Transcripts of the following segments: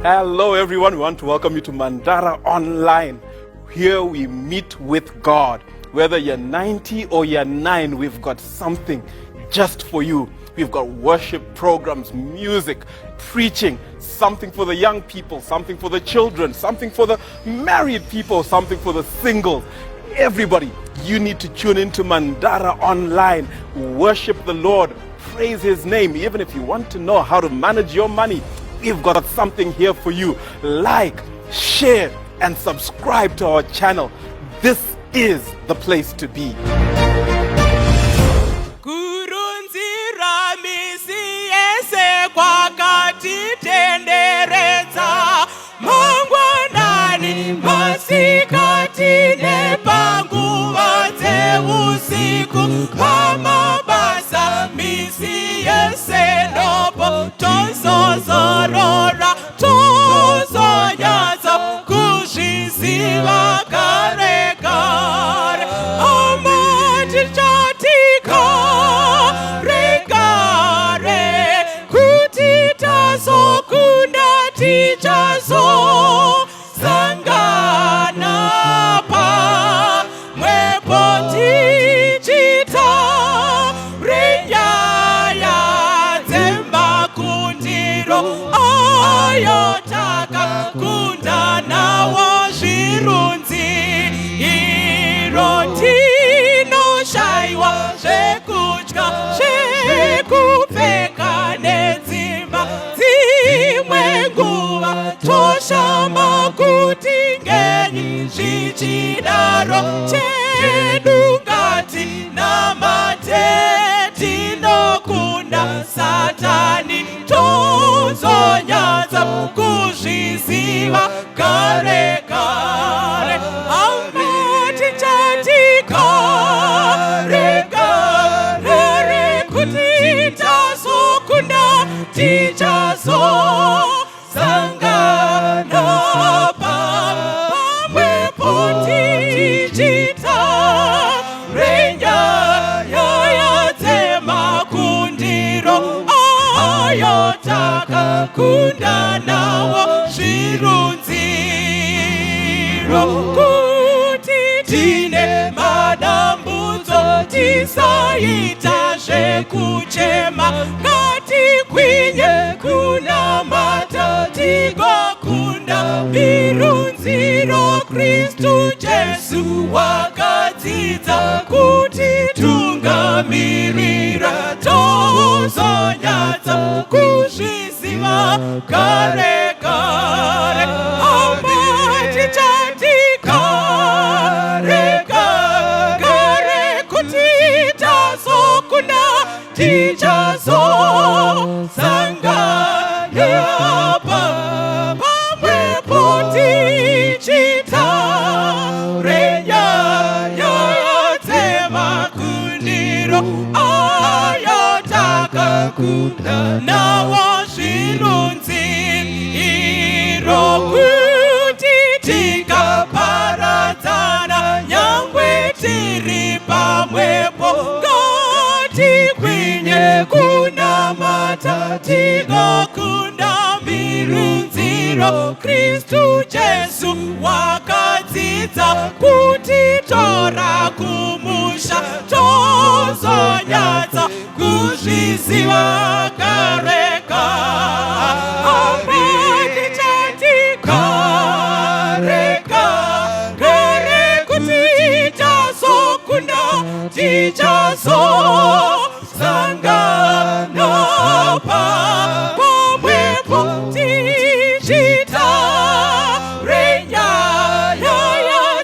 Hello everyone, we want to welcome you to Mandara Online. Here we meet with God. Whether you're 90 or you're 9, we've got something just for you. We've got worship programs, music, preaching, something for the young people, something for the children, something for the married people, something for the singles. Everybody, you need to tune into Mandara Online. Worship the Lord, praise His name. Even if you want to know how to manage your money, we've got something here for you. Like, share, and subscribe to our channel. This is the place to be. Kristu Jesu wakadzidza kuti tungamirira tozonyatsa kuzviziva kare kare amati kare kare kuti tazokunda tichazosangana pamwepo tichita nawa zvirunzi irokuti tikaparadzana nyangwe tiri pamwepo ngatigwinye kunamata tinokunda mirunziro Kristu Jesu wakadzidza kuti tora kumusha tozonyatsa kuzviziva kare kare kuti tazokunda tichazosangana pamwepo tichita renyaya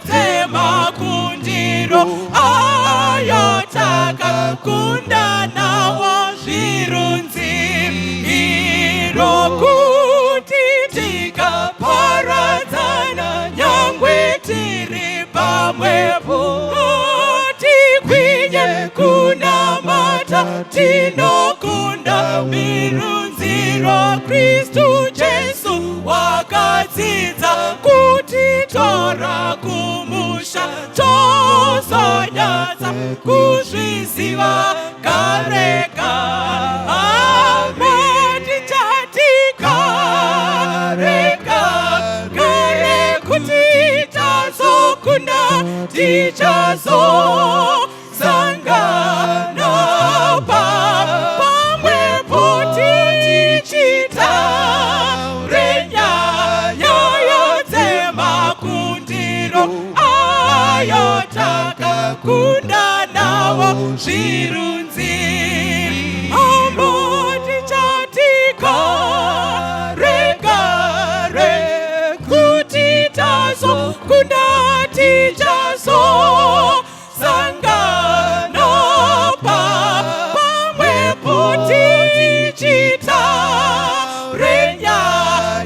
dzemakundiro ayo takakunda nawo zvirunzi irokuti tikaparadzana nyangwe tiri pamwepo tigwinye kunamata tinokunda mirunziro Kristu Jesu wakadzidza kuti tora kumusha tozonyatsa kuzviziva kare kare tichazo sangana pamwe poti tichita renya yoyote makundiro ayotaka kunda nawo zvirunzi amboti chatika regare kuti tazo kunda tichazo sangana pamwe poti tichita renya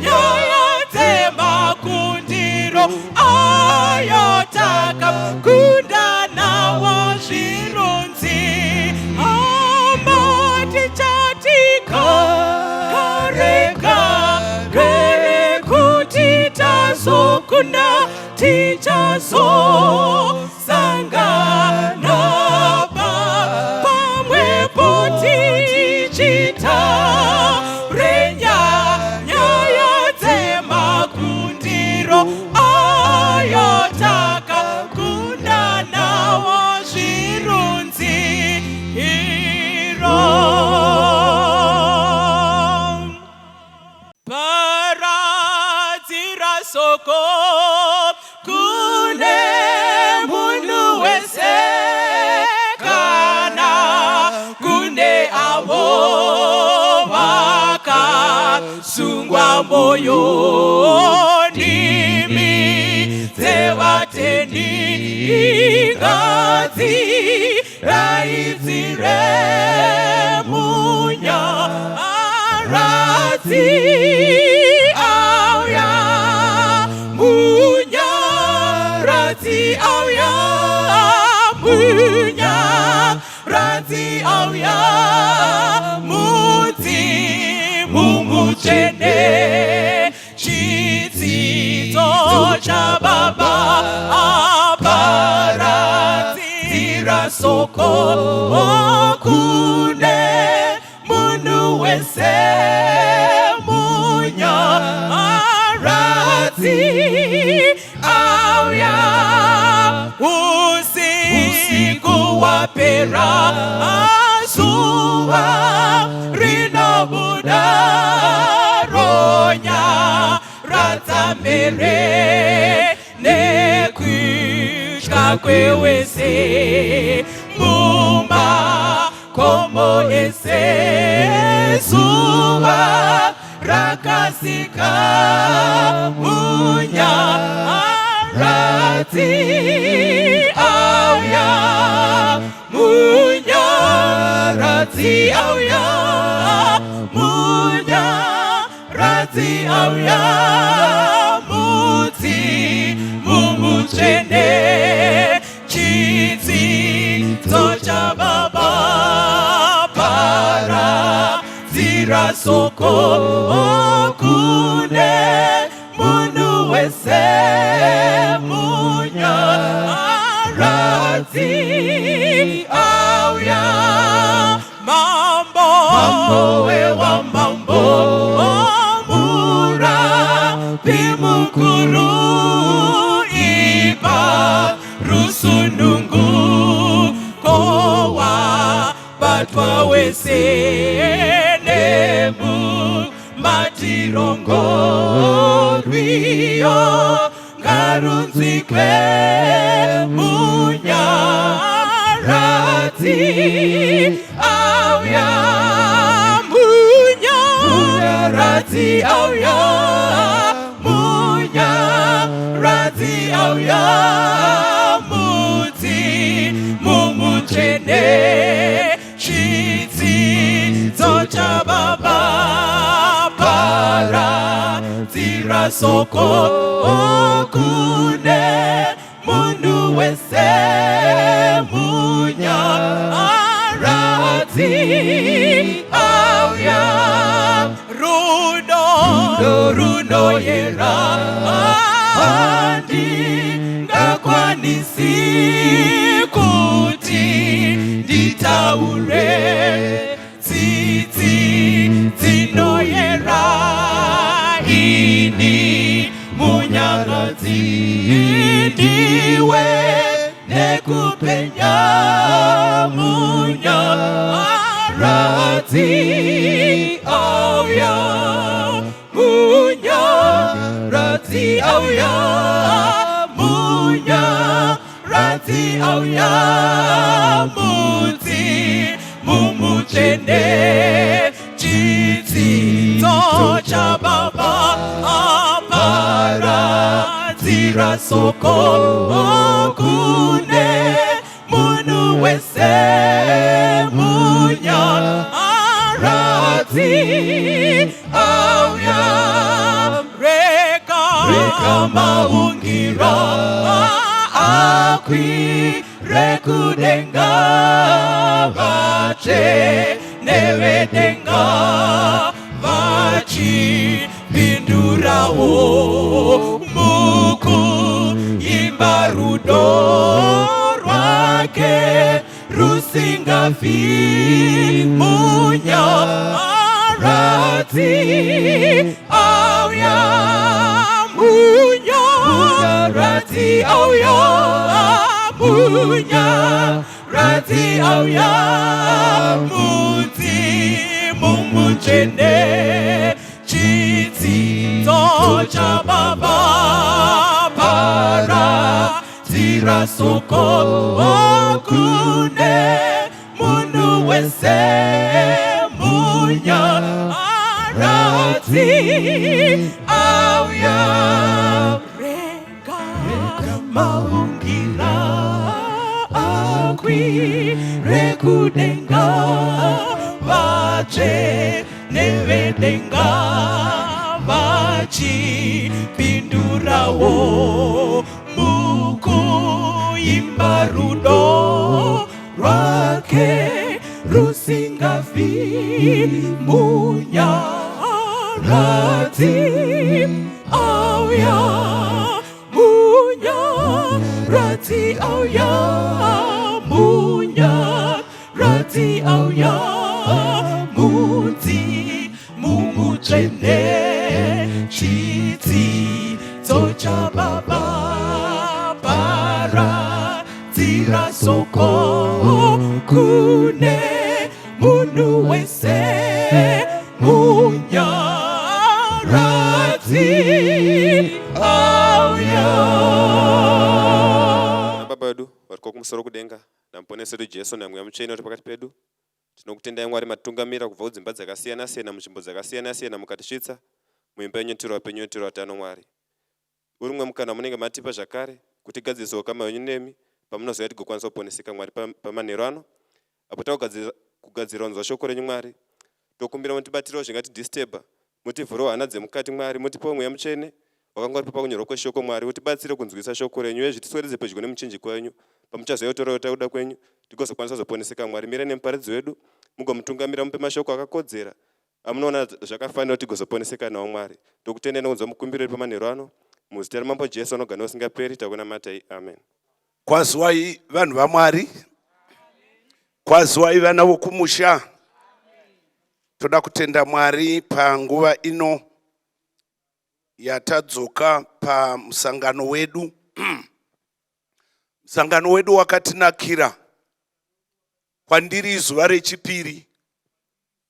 yoyote makundiro ayotaka kunda nawo zvirunzi amboti chatika kareka kare kuti tazo kunda tichazo sangana pamwe poti tichita renya yoyote makundiro ayotaka kunda nawo zvirunzi iro paradzira soko kune munhu wese kana kune avo vakasungwa moyo ndimi dzevatendi ingadzi raidzire munyaradzi auya munyaradzi auya munyaradzi auya mudzimu mutsvene chidzidzo chababa aparadzira soko kune munhu wese munyaradzi auya usiku wapera zuva rinobuda ronya radzamere nekutya kwewese mumakomo ese zuva rakasika munyaradzi auya munyaradzi auya munyaradzi auya mudzimu mutsvene chidzidzo chababa paradzira soko kune munhu wese munyaradzi auya mambo wewamambo murapi mukuru ipa rusunungu kowa batwa wese nemu matirongo rwiyo ngarunzikwe munyaradzi auya munyaradzi auya munyaradzi auya mudzimu mutsvene chidzidzo chababa paradzira soko kune munhu wese munyaradzi auya runo yera handingakwanisi kuti nditaure tsitsi dzinoyera ini munyaradzi niwe nekupenya munyarati auya, munyarati auya, munyarati auya, muti mumuchene chitsito cha baba aparatira soko okune munu wese munyarati auya, reka maungira akwi rekudenga vache nevedenga vachi pindurawo muku imbarudo rwake rusingafi munyarati auya, munyarati auya, munyarati auya, muti mumuchene chitsito cha baba paratira soko okune munu wese munyarati auya, reka maungira akwi rekudenga vache nevedenga vachi pindurawo muku imbarudo rwake rusingafi munyarati auya, munyarati auya, munyarati auya, muti mumuchene chitsito cha baba paratira soko kune munu wese munyarati auya. Baba wedu wariko kumusoro kudenga namponesa edu Jesu namweya mutsvene uri pakati pedu, tinokutendai Mwari matungamira kubva kudzimba dzakasiyana siyana munzvimbo dzakasiyana siyana mukatisvitsa muimba yenyotero wapenyu yotero watano Mwari. Uri mwe mukana munenge matipa zvakare kuti gadzirisawo ukama hwenyu nemi pamunozouya tigokwanisa kuponeseka Mwari pamanheru ano apo takugadzira kunzwa shoko renyu Mwari. Tokumbira mutibatirawo zvingatidhistebha, mutivhurewo hana dzemukati Mwari, mutipewo mweya mutsvene wakanga uripo pakunyora kweshoko Mwari, utibatsire kunzwisa shoko renyu uye zvitiswedze pedyo nemuchinjikwa wenyu pamuchazoyotorawo tauda kwenyu tigozokwanisa kuzoponeseka Mwari. Mire nemuparidzi wedu mugomutungamira, mupe mashoko akakodzera amunoona zvakafanira kuti tigozoponeseka nawo Mwari. Tokutendai nekunzwa mukumbiro iri pamanheru ano muzita ramambo Jesu anogara usingaperi takunamatai, amen. Kwaziwai vanhu vaMwari, kwaziwai vana vokumusha. Toda kutenda Mwari panguva ino yatadzoka pamusangano wedu. Musangano wedu wakatinakira. Kwandiri zuva rechipiri,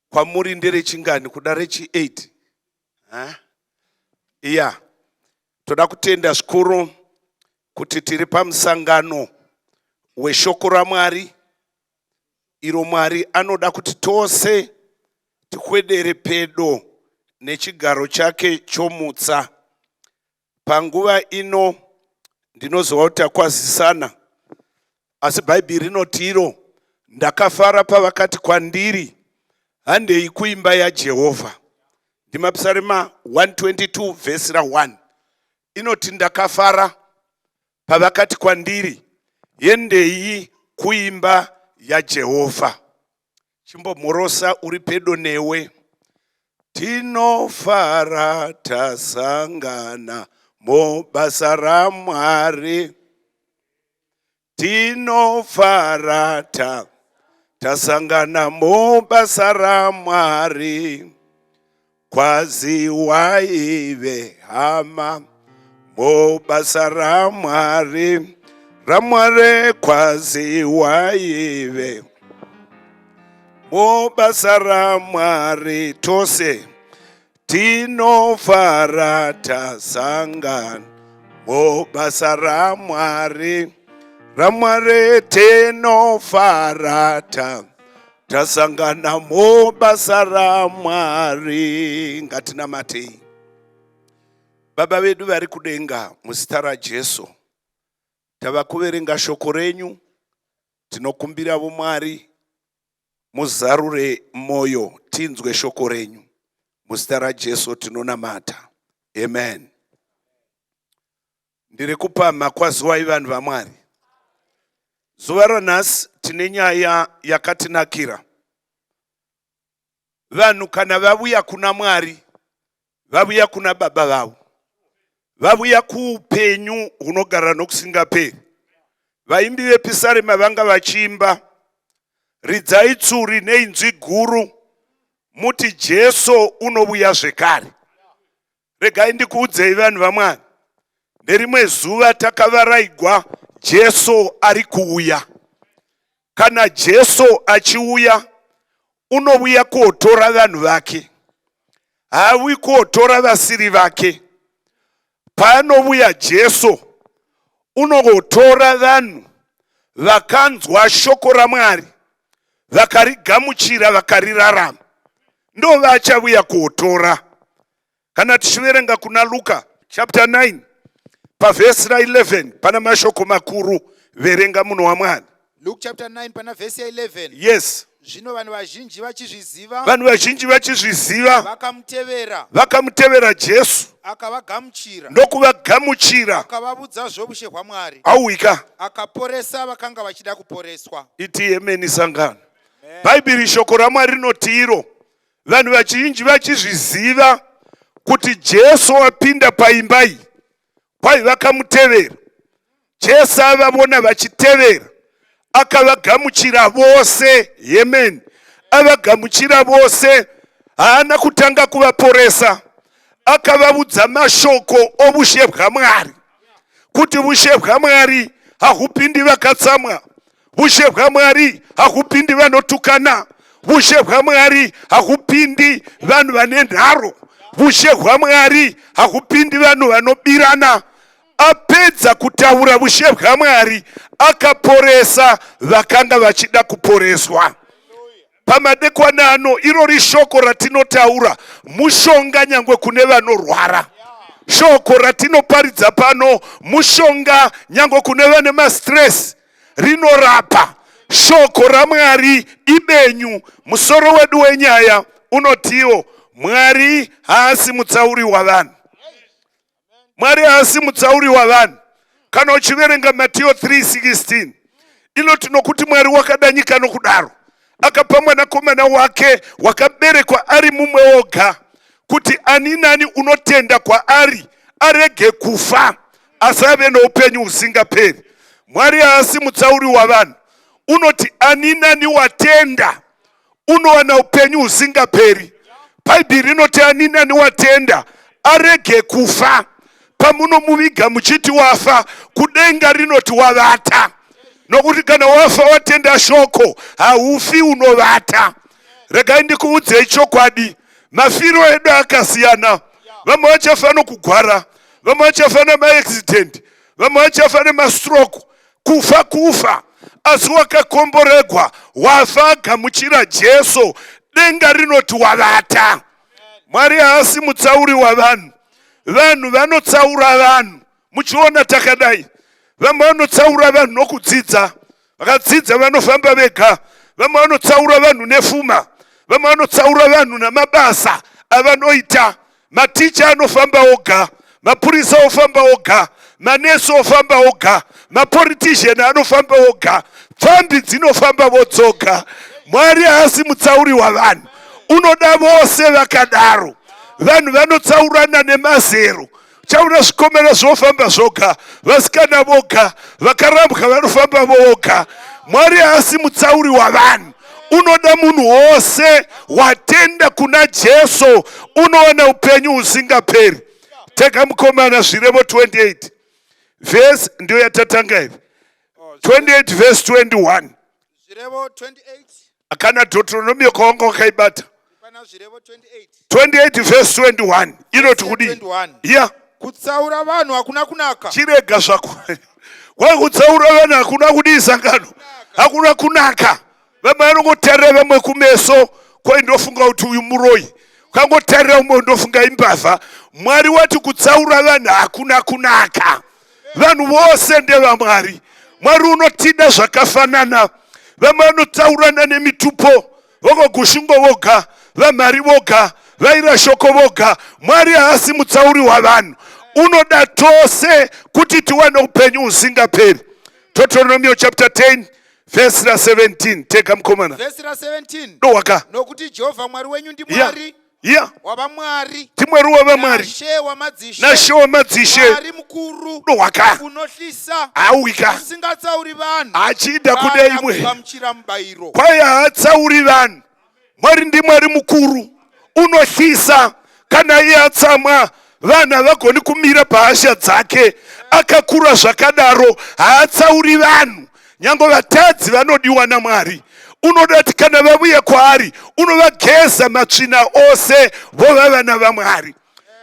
kwamuri nderechingani, kuda rechi8. Iya, toda kutenda zvikuru kuti tiri pamusangano weshoko raMwari, iro Mwari anoda kuti tose tikwedere pedo nechigaro chake chomutsa. Panguva ino ndinozova kuti takwazisana, asi Bhaibheri rinoti iro, ndakafara pavakati kwandiri, handei kuimba yaJehovha. Ndimapsalma 122 vhesi ra1 inoti ndakafara pavakati kwandiri, yendei kuimba yaJehovha. Chimbomhorosa uri pedo newe. Tinofara tasangana mubasa raMwari, tinofara tasangana mubasa raMwari. Kwaziwaive hama mubasa ramwari ramwari kwaziwa ive mubasa ramwari tose tinofara tasangana mubasa ramwari ramwari tinofara tasangana mubasa ramwari. Ngatinamatei. Baba vedu vari kudenga, muzita raJesu tava kuverenga shoko renyu, tinokumbira vomwari muzarure moyo tinzwe shoko renyu, muzita raJesu tinonamata, amen. Ndiri kupamha kwazuwai vanhu vaMwari. Zuva ranhasi tine nyaya yakatinakira. Vanhu kana vavuya kuna Mwari, vavuya kuna Baba vavo, vavuya kuupenyu hunogara nokusingaperi. Vaimbi vepisarema vanga vachiimba, ridzai tsuri neinzwi guru, muti Jesu unovuya zvekare. Regai ndikuudzei vanhu vaMwari, nerimwe zuva takavaraigwa Jesu ari kuuya. Kana Jesu achiuya, unovuya kuotora vanhu vake, haavi kuotora vasiri vake. Paanovuya Jesu, unogotora vanhu vakanzwa shoko raMwari, vakarigamuchira, vakarirarama, ndo vachavuya kuotora. Kana tichiverenga kuna Luka chapter 9 pavhesi ra11 pana mashoko makuru, verenga munhu waMwari. Luke chapter 9 pana verse 11. Yes. Zvino vanhu vazhinji vachizviziva, vakamutevera Jesu, akavagamuchira ndokuvagamuchira, akavabudza zvobushe hwaMwari, auika akaporesa vakanga vachida kuporeswa. Iti amen sangano. Bhaibheri shoko raMwari rinoti iro, vanhu vazhinji vachizviziva kuti Jesu apinda paimba iyi, kwai vakamutevera. Jesu avavona vachitevera, akavagamuchira vose, amen. Avagamuchira vose, haana kutanga kuvaporesa, akavabudza mashoko obushe hwaMwari, kuti bushe hwaMwari hahupindi vakatsamwa, bushe hwaMwari hahupindi vanotukana, bushe hwaMwari hahupindi vanhu vane nharo, bushe hwaMwari hahupindi vanhu vanobirana. Apedza kutaura bushe hwaMwari, akaporesa vakanga vachida kuporeswa. Pamadekwana ano, iro shoko ratinotaura mushonga nyangwe kune vanorwara. Shoko ratinoparidza pano mushonga nyangwe kune vane mastress, rinorapa. Shoko raMwari ibenyu. Musoro wedu wenyaya unotiwo, Mwari haasi mutsauri wavanhu. Mwari haasi mutsauri wavanhu. Kana uchiverenga Matthew 3:16, inoti nokuti Mwari wakada nyika nokudaro, akapa mwanakomana wake wakaberekwa ari mumwe oga, kuti ani nani unotenda kwaari arege kufa, asave noupenyu husingaperi. Mwari haasi mutsauri wavanhu. Unoti ani nani watenda unowana upenyu husingaperi. Bhaibheri rinoti ani nani watenda arege kufa. Pamunomuviga muchiti wafa, kudenga rinoti wavata. Nokuti kana wafa watenda shoko, haufi, unovata. Regai ndikuudzei chokwadi, mafiro edu akasiyana. Vamwe vachafana kugwara, vamwe vachafana maaccident, vamwe vachafana mastroke. Kufa. Asi wakakomboregwa, wafa agamuchira Jesu, denga rinoti wavata. Mwari haasi mutsauri wavanhu. Vanhu vanotsaura vanhu, muchiona takadai. Vamwe vanotsaura vanhu nokudzidza, vakadzidza vanofamba vega. Vamwe vanotsaura vanhu nefuma, vamwe vanotsaura vanhu namabasa avanoita. Maticha anofamba oga, mapurisa ofamba oga, manesi ofamba oga, mapolitician anofamba oga, pfambi dzinofamba vodzoga. Mwari haasi mutsauri wavanhu, unoda vose vakadaro. Vanhu vanotsaurana nemazero. Chaura zvikomera zvofamba zvoga, vasikana voga, vakarambwa vanofamba voga. Mwari haasi mutsauri wavanhu, unoda munhu wose watenda kuna Jesu, unowana upenyu husingaperi. Tega mukomana zvirevo 28 verse ndio yatatanga hivi 28 verse 21 zvirevo 28 akana Deuteronomy kwaonga wakaibata pana zvirevo 28 verse 21 inoti kudi 21 yeah kutsaura vanhu hakuna kunaka chirega zvako wakutsaura vanhu hakuna kudisa ngano hakuna kunaka vamwe vanongotarira vamwe kumeso kwaindofunga kuti uyu muroyi ukangotarira umwe undofunga imbavha. Mwari wati kutsaura vanhu hakuna kunaka. Vanhu vose ndevamwari. Mwari unotida zvakafanana. Vamwe vanotsaurana nemitupo vogogushingo voga vamari voga vaira shoko voga. Mwari haasi mutsauri wavanhu. Unoda tose kuti tiwane upenyu usingaperi. Deuteronomy chapter 10 verse 17. Teka mukomana. Verse 17. Nowaka. Nokuti Jehovah Mwari wenyu ndi Mwari. Yeah. Wabamwari. Timwari wabamwari. Nashe wamadzishe. Mwari mukuru. Nowaka. Unohlisa. Awika. Usingatsauri vanhu. Achida kuda imwe. Kugamuchira mubayiro. Kwaya haatsauri vanhu. Mwari ndi Mwari mukuru. Unohlisa. Kana iye atsamwa vanhu havagoni kumira pahasha dzake. Akakura zvakadaro haatsauri vanhu. Nyango vatadzi vanodiwa naMwari. Unodati kana vabuye kwaari unovageza matsvina ose vova vana vaMwari.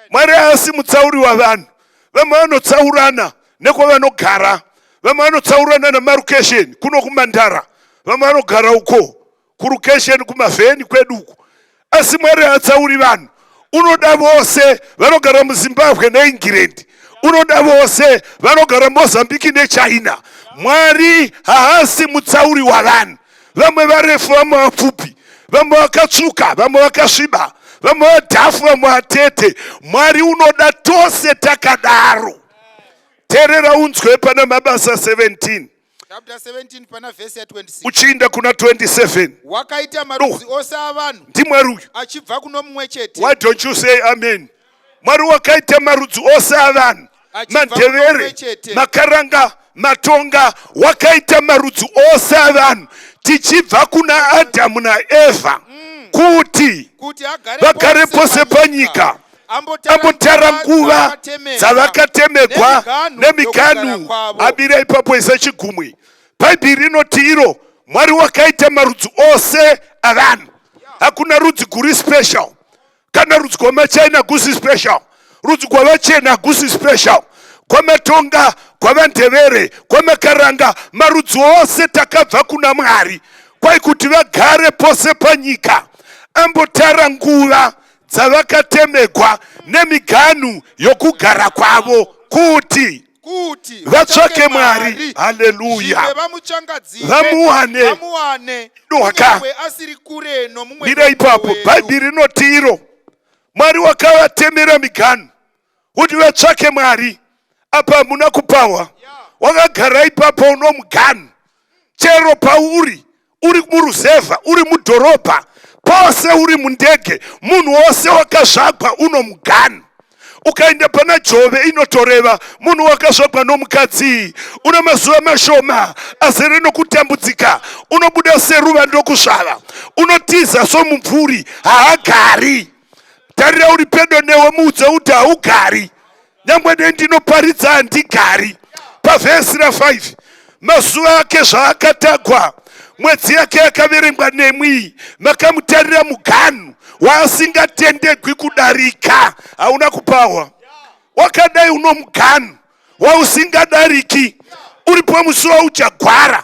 Mwari haasi mutsauri wavanhu. Vamwe vanotsaurana nekwavanogara. Vamwe vanotsaurana namarukesheni kuno kumandara. Vamwe vanogara uko kurukesheni kumavheni kwedu uko. Asi Mwari haatsauri vanhu. Unoda vose vanogara muZimbabwe neIngirandi. Unoda vose vanogara Mozambique neChina. Mwari haasi mutsauri wavanhu. Vamwe varefu vamwe vapfupi, vamwe vakatsvuka, vamwe vakasviba, vamwe vadhafu, vamwe vatete. Mwari unoda tose takadaro. Terera unzwe pana mabasa 17. Chapter 17 pana verse 26. Uchiinda kuna 27. Wakaita marudzi ose avanhu. Ndi Mwari uyu. Achibva kuno mumwe chete. Why don't you say amen? Mwari wakaita marudzi ose avanhu. Mandevere, makaranga, matonga, wakaita marudzi ose avanhu. Tichibva kuna Adamu naEva kuti vagare pose panyika ambotara nguva dzavakatemegwa nemiganhu abira ipapo isachigumwe. Bhaibheri rinoti iro Mwari wakaita marudzi ose avanhu. Hakuna rudzi guri special. Kana rudzi kwamachina gusi special. Rudzi kwavachena gusi special. Kwamatonga, kwavandevere, kwamakaranga, marudzi ose takabva kuna Mwari. Kwai kuti vagare pose panyika ambotara nguva dzavakatemegwa nemiganhu yokugara kwavo kuti vatsvake Mwari. Haleluya. Vamuwane. Nowaka. Mira ipapo. Bhaibheri rinoti iro Mwari wakavatemera miganhu kuti vatsvake Mwari. Apa muna kupawa. Wakagara ipapo uno muganhu. Chero pauri uri muruzevha, uri mudhorobha, pose uri mundege, munhu wose wakazvagwa uno muganhu. Ukaenda pana Jove inotoreva munhu wakazvagwa nomukadzi una mazuva mashoma azere nokutambudzika. Unobuda seruva ndokusvava. Unotiza somumvuri haagari. Tarira uri pedo newe muudze kuti haugari. Nyangwe ndinoparidza handigari. Pavhesi ra5 mazuva ake zvaakatagwa, mwedzi yake yakaverengwa nemwi, makamutarira muganhu waasingatendegwi kudarika. Hauna kupawa. Wakadai uno muganhu wausingadariki. Uripo musuwa uchagwara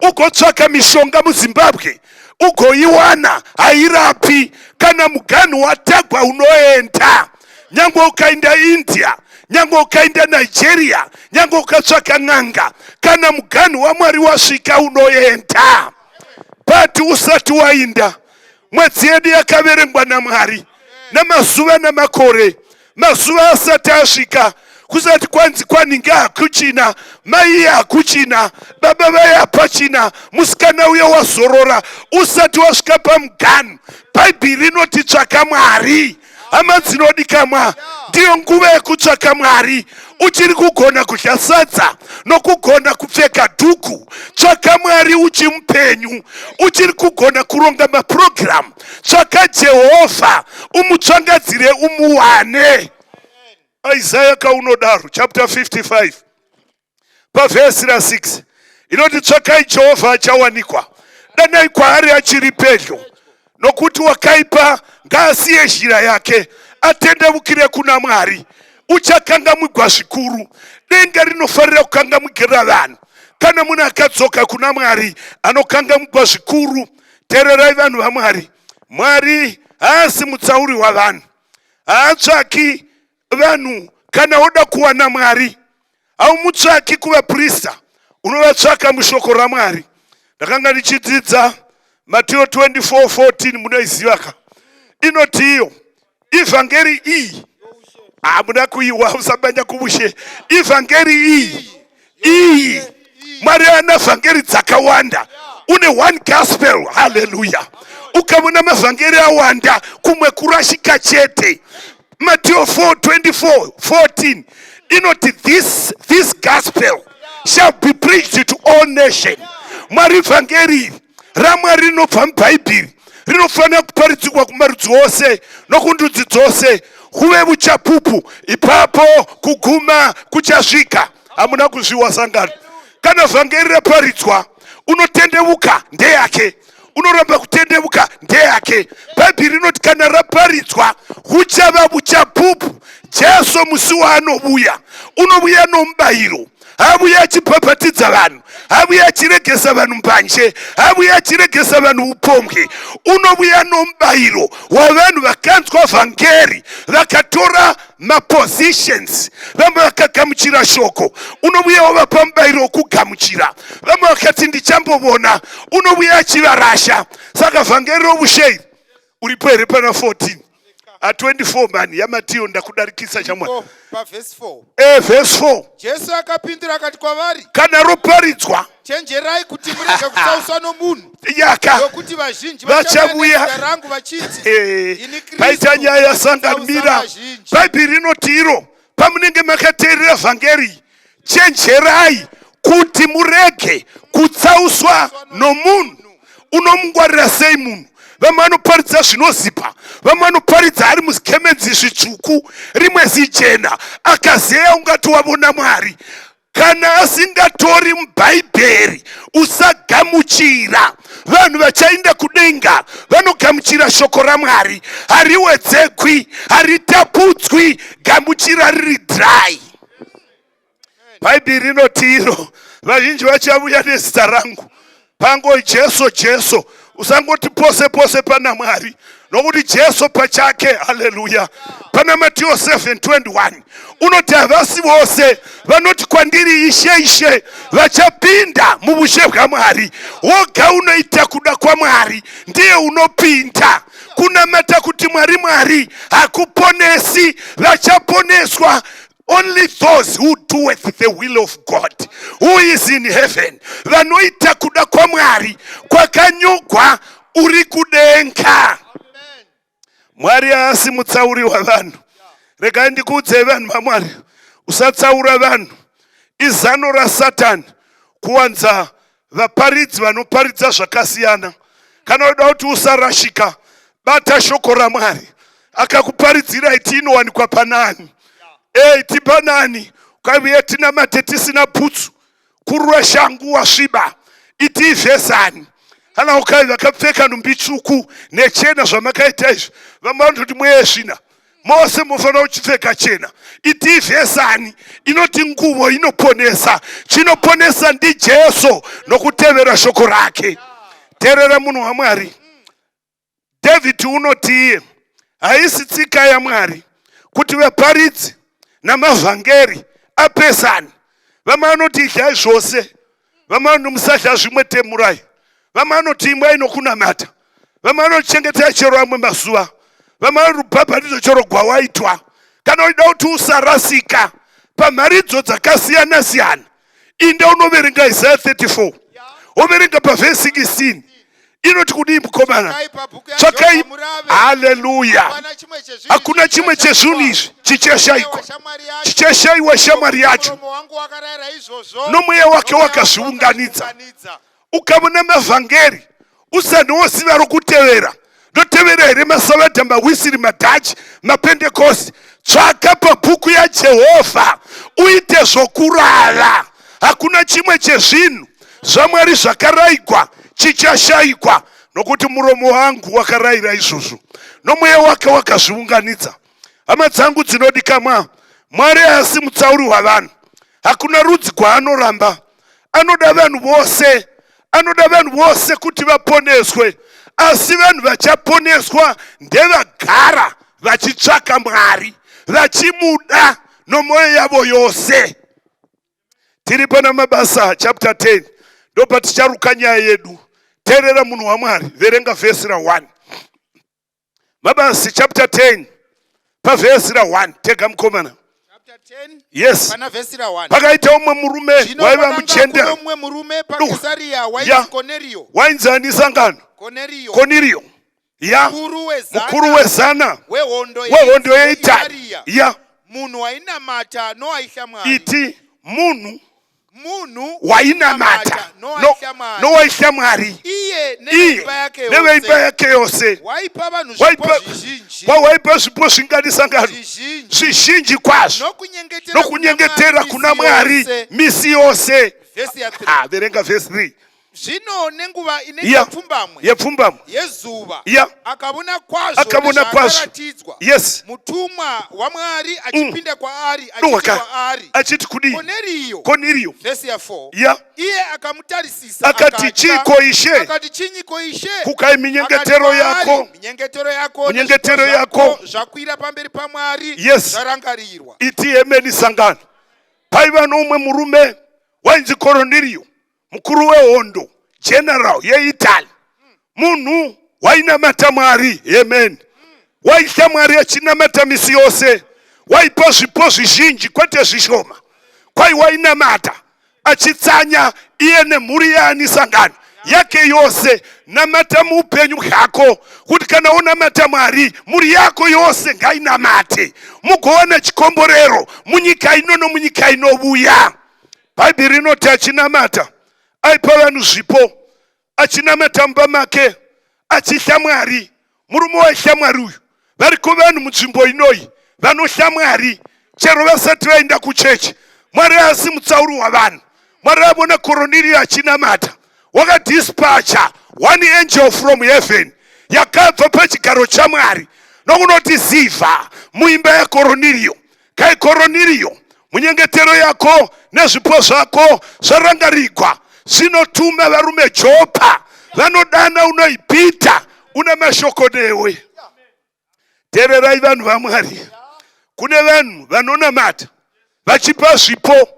ugotsvaka mishonga muZimbabwe ugoiwana hairapi. Kana muganhu watagwa unoenda. Nyangwe ukaenda India, nyangwe ukaenda Nigeria, nyangwe ukatsvaka n'anga, kana muganhu waMwari wasvika unoenda. But usati wainda, mwedzi yedu yakaverengwa naMwari namazuva namakore. Mazuva asati asvika, kusati kwanzi kwaninge hakuchina, mai hakuchina, baba vaye hapachina, musikana uye wazorora. Usati wasvika pamuganhu, Bhaibheri rinoti tsvaka Mwari. Hama dzinodikamwa, ndiyo nguva yekutsvaka Mwari. Uchiri kugona kudya sadza nokugona kupfeka dhuku, tsvaka Mwari uchimupenyu. Uchiri kugona kuronga maprogramu, tsvaka Jehovha umutsvangadzire umuwane. Isaiah kaunodaro chapter 55 pavhesi ra6 inoti tsvakai Jehovha achawanikwa, danai kwaari achiri pedyo, nokuti wakaipa ngaasiye zhira yake, atendevukire kuna Mwari. Uchakangamwigwa zvikuru, denga rinofarira kukangamwikira vanhu. Kana munhu akadzoka kuna Mwari anokangamwigwa zvikuru. Tererai vanhu vaMwari, Mwari haasi mutsauri wavanhu, haatsvaki vanhu. Kana oda kuwana Mwari haumutsvaki kuvaprista, unovatsvaka mushoko raMwari. Ndakanga ndichidzidza Matthew 24:14, munoiziva ka? Inoti iyo ivhangeri iyi, hamuna kuiwa, usabanya kubushe. Ivhangeri iyi Mwari ana vhangeri dzakawanda, une one gospel. Hallelujah. Ukamuna mavhangeri awanda, kumwe kurashika chete. Matthew 4:24-14 inoti this gospel shall be preached to all nations. Mwari vhangeri raMwari rinobva muBhaibheri rinofanira kuparidzirwa kumarudzi ose nokundudzi dzose. Kuve uchapupu, ipapo kuguma kuchasvika. Hamuna kuzviwa sangano. Kana vhangeri raparidzwa, unotendeuka ndeyake, unoramba kutendeuka ndeyake. Bhaibheri rinoti kana raparidzwa huchava uchapupu. Jesu musi waanobuya, unobuya nomubayiro. Habuya achibhabhatidza vanhu, habuya achiregesa vanhu mbanje, habuya achiregesa vanhu upombwe. Unobuya nomubayiro wavanhu vakanzwa vhangeri, vakatora mapositions, vamwe vakagamuchira shoko. Unobuya wavapa mubayiro wokugamuchira. Vamwe vakati ndichambovona, unobuya achivarasha. Saka vhangeri robushei uripo here pana 14 24 mani yaMatiyo ndakudarikisa chamwa. Verse 4. Verse 4. Jesu akapindura akati kwavari, kana roparidzwa, chenjerai kuti murege kutsauswa nomunhu, yaka nokuti vazhinji vachabuya vachauya rangu vachiti paita nyaya yasanganira. Bhaibheri inoti iro pamunenge makateerera vhangeri, chenjerai kuti murege kutsauswa nomunhu. Unomungwarira sei munhu? Vamwe vanoparidza zvinozipa, vamwe vanoparidza ari muzikemenzi zvitsvuku, rimwe zichena, akazeya ungati wavona Mwari. Kana asingatori muBhaibheri usagamuchira. Vanhu vachaenda kudenga vanogamuchira shoko raMwari, hariwedzekwi, haritapudzwi, gamuchira riri dry. Bhaibheri rinoti iro vazhinji vachabuya nezita rangu, pango Jesu. Usangoti pose pose pana Mwari, nokuti Jesu pachake. Haleluya. Pana Matthew 7:21 unoti havasi vose vanoti kwandiri Ishe vachapinda mubushe bwaMwari. Woga unoita kuda kwaMwari ndiye unopinda. Kunamata kuti Mwari hakuponesi, vachaponeswa. Only those who doeth the will of God, who is in heaven. Vanoita kuda kwaMwari kwakanyogwa uri kudenga. Mwari haasi mutsauri wavanhu. Regai ndikuudze vanhu vaMwari, usatsaura vanhu. Izano raSatani kuwanza vaparidzi vanoparidza zvakasiyana. Kana uda kuti usarashika, bata shoko raMwari. Akakuparidzira iti inowanikwa panani. Tipanani ukavuya tinamate tisina putsu, kurura shangu wasviba, iti ivhesani. Kana ukai vakapfeka nhumbi tsvuku nechena zvamakaita izvi, vamwe vanototi mwezvina mose mofanira kuchipfeka chena. Iti ivhesani, inoti nguvo inoponesa. Chinoponesa ndiJesu nokutevera shoko rake. Teerera munhu waMwari. David unoti iye haisi tsika yaMwari kuti vaparidzi namavhangeri apesani. Vamwe vanoti idyai zvose, vamwe vanoti musadya zvimwe temurai, vamwe vanoti imwai nokunamata, vamwe vanoti chengetai chero amwe mazuva, vamwe vanoti rubhabhatidzo chero gwawaitwa. Kana uida kuti usarasika pamharidzo dzakasiyana siyana, inde unoverenga Isaiah 34, woverenga pavhesi 16. Inoti kudii mukomana? Tsvakai. Haleluya. Hakuna chimwe chezvinhu izvi chichashaiwa shamwari yacho, nomweya wake wakazviunganidza. Ukavona mavhangeri usani woziva rokutevera. Ndotevera here maSabata, maWisiri, maDhachi, maPentekosti. tsvaka pabhuku yaJehovha uite zvokurara. Hakuna chimwe chezvinhu zvaMwari zvakarayigwa chichashayikwa, nokuti muromo wangu wakarayira izvozvo, nomweya wake wakazviunganidza. Hama dzangu dzinodikanwa, Mwari haasi mutsauri wavanhu. Hakuna rudzi kwaanoramba. Anoda vanhu vose, anoda vanhu vose kuti vaponeswe. Asi vanhu vachaponeswa ndevagara vachitsvaka Mwari, vachimuda nomwoyo yavo yose. Tiri pana Mabasa chapter 10 ndopaticharuka nyaya yedu. Teerera munhu waMwari, verenga vhesi ra1. Mabasa chapter 10 pavhesi ra1. Tega mukomana. Chapter 10 Yes. pana vhesi ra1. Pakaita umwe murume waiva muchendera. Umwe murume paKesaria wainzi Cornelio. Wainzani sangano? Cornelio. Ya. Mukuru wezana wehondo yeItalia. Ya. Munhu wainamata noaisha Mwari. Iti munhu wainamata noaisha Mwari. Iye neveimba yake yose. Waipa vanhu zvipo zvingani sangano zvizhinji kwazvo nokunyengetera kuna Mwari misi yose. Verenga vhesi 3. Zvino nenguva inenge yepfumbamwe yezuva akabona kwazvo yes. mutumwa waMwari achipinda kwaari achiti kudii? Cornelio. Vhesi ya4. Iye akamutarisisa akati chiko Ishe, chinyiko Ishe, kukai minyengetero yako zvakwira pamberi paMwari zvarangarirwa. Iti emeni sangano. Paiva nomwe murume wainzi Cornelio, mukuru wehondo, general yeItaly. Munhu wainamata Mwari. Amen. Waisha Mwari achinamata misi yose. Waipa zvipo zvizhinji kwete zvishoma. Kwai wainamata achitsanya iye nemhuri yaani sangano yake yose. Namata muupenyu hwako kuti kana unamata Mwari mhuri yako yose ngainamate, mugoona chikomborero munyika ino nomunyika inovuya. Bhaibheri rinoti achinamata aipa vanhu zvipo, achinamata mumba make achihla Mwari. Murume waihla Mwari uyu, variko vanhu munzvimbo inoyi vanohla Mwari chero vasati vaenda kuchechi. Mwari haasi mutsauri wavanhu. Mwari avona Cornelio achinamata, wakadispacha one angel from heaven yakabva pachigaro chaMwari nokunoti ziva muimba yaCornelio. Kai Cornelio, munyengetero yako nezvipo zvako zvarangarigwa. Zvinotuma varume Jopa vanodana unoipita una mashoko newe. Teererai vanhu vaMwari. Kune vanhu vanonamata vachipa zvipo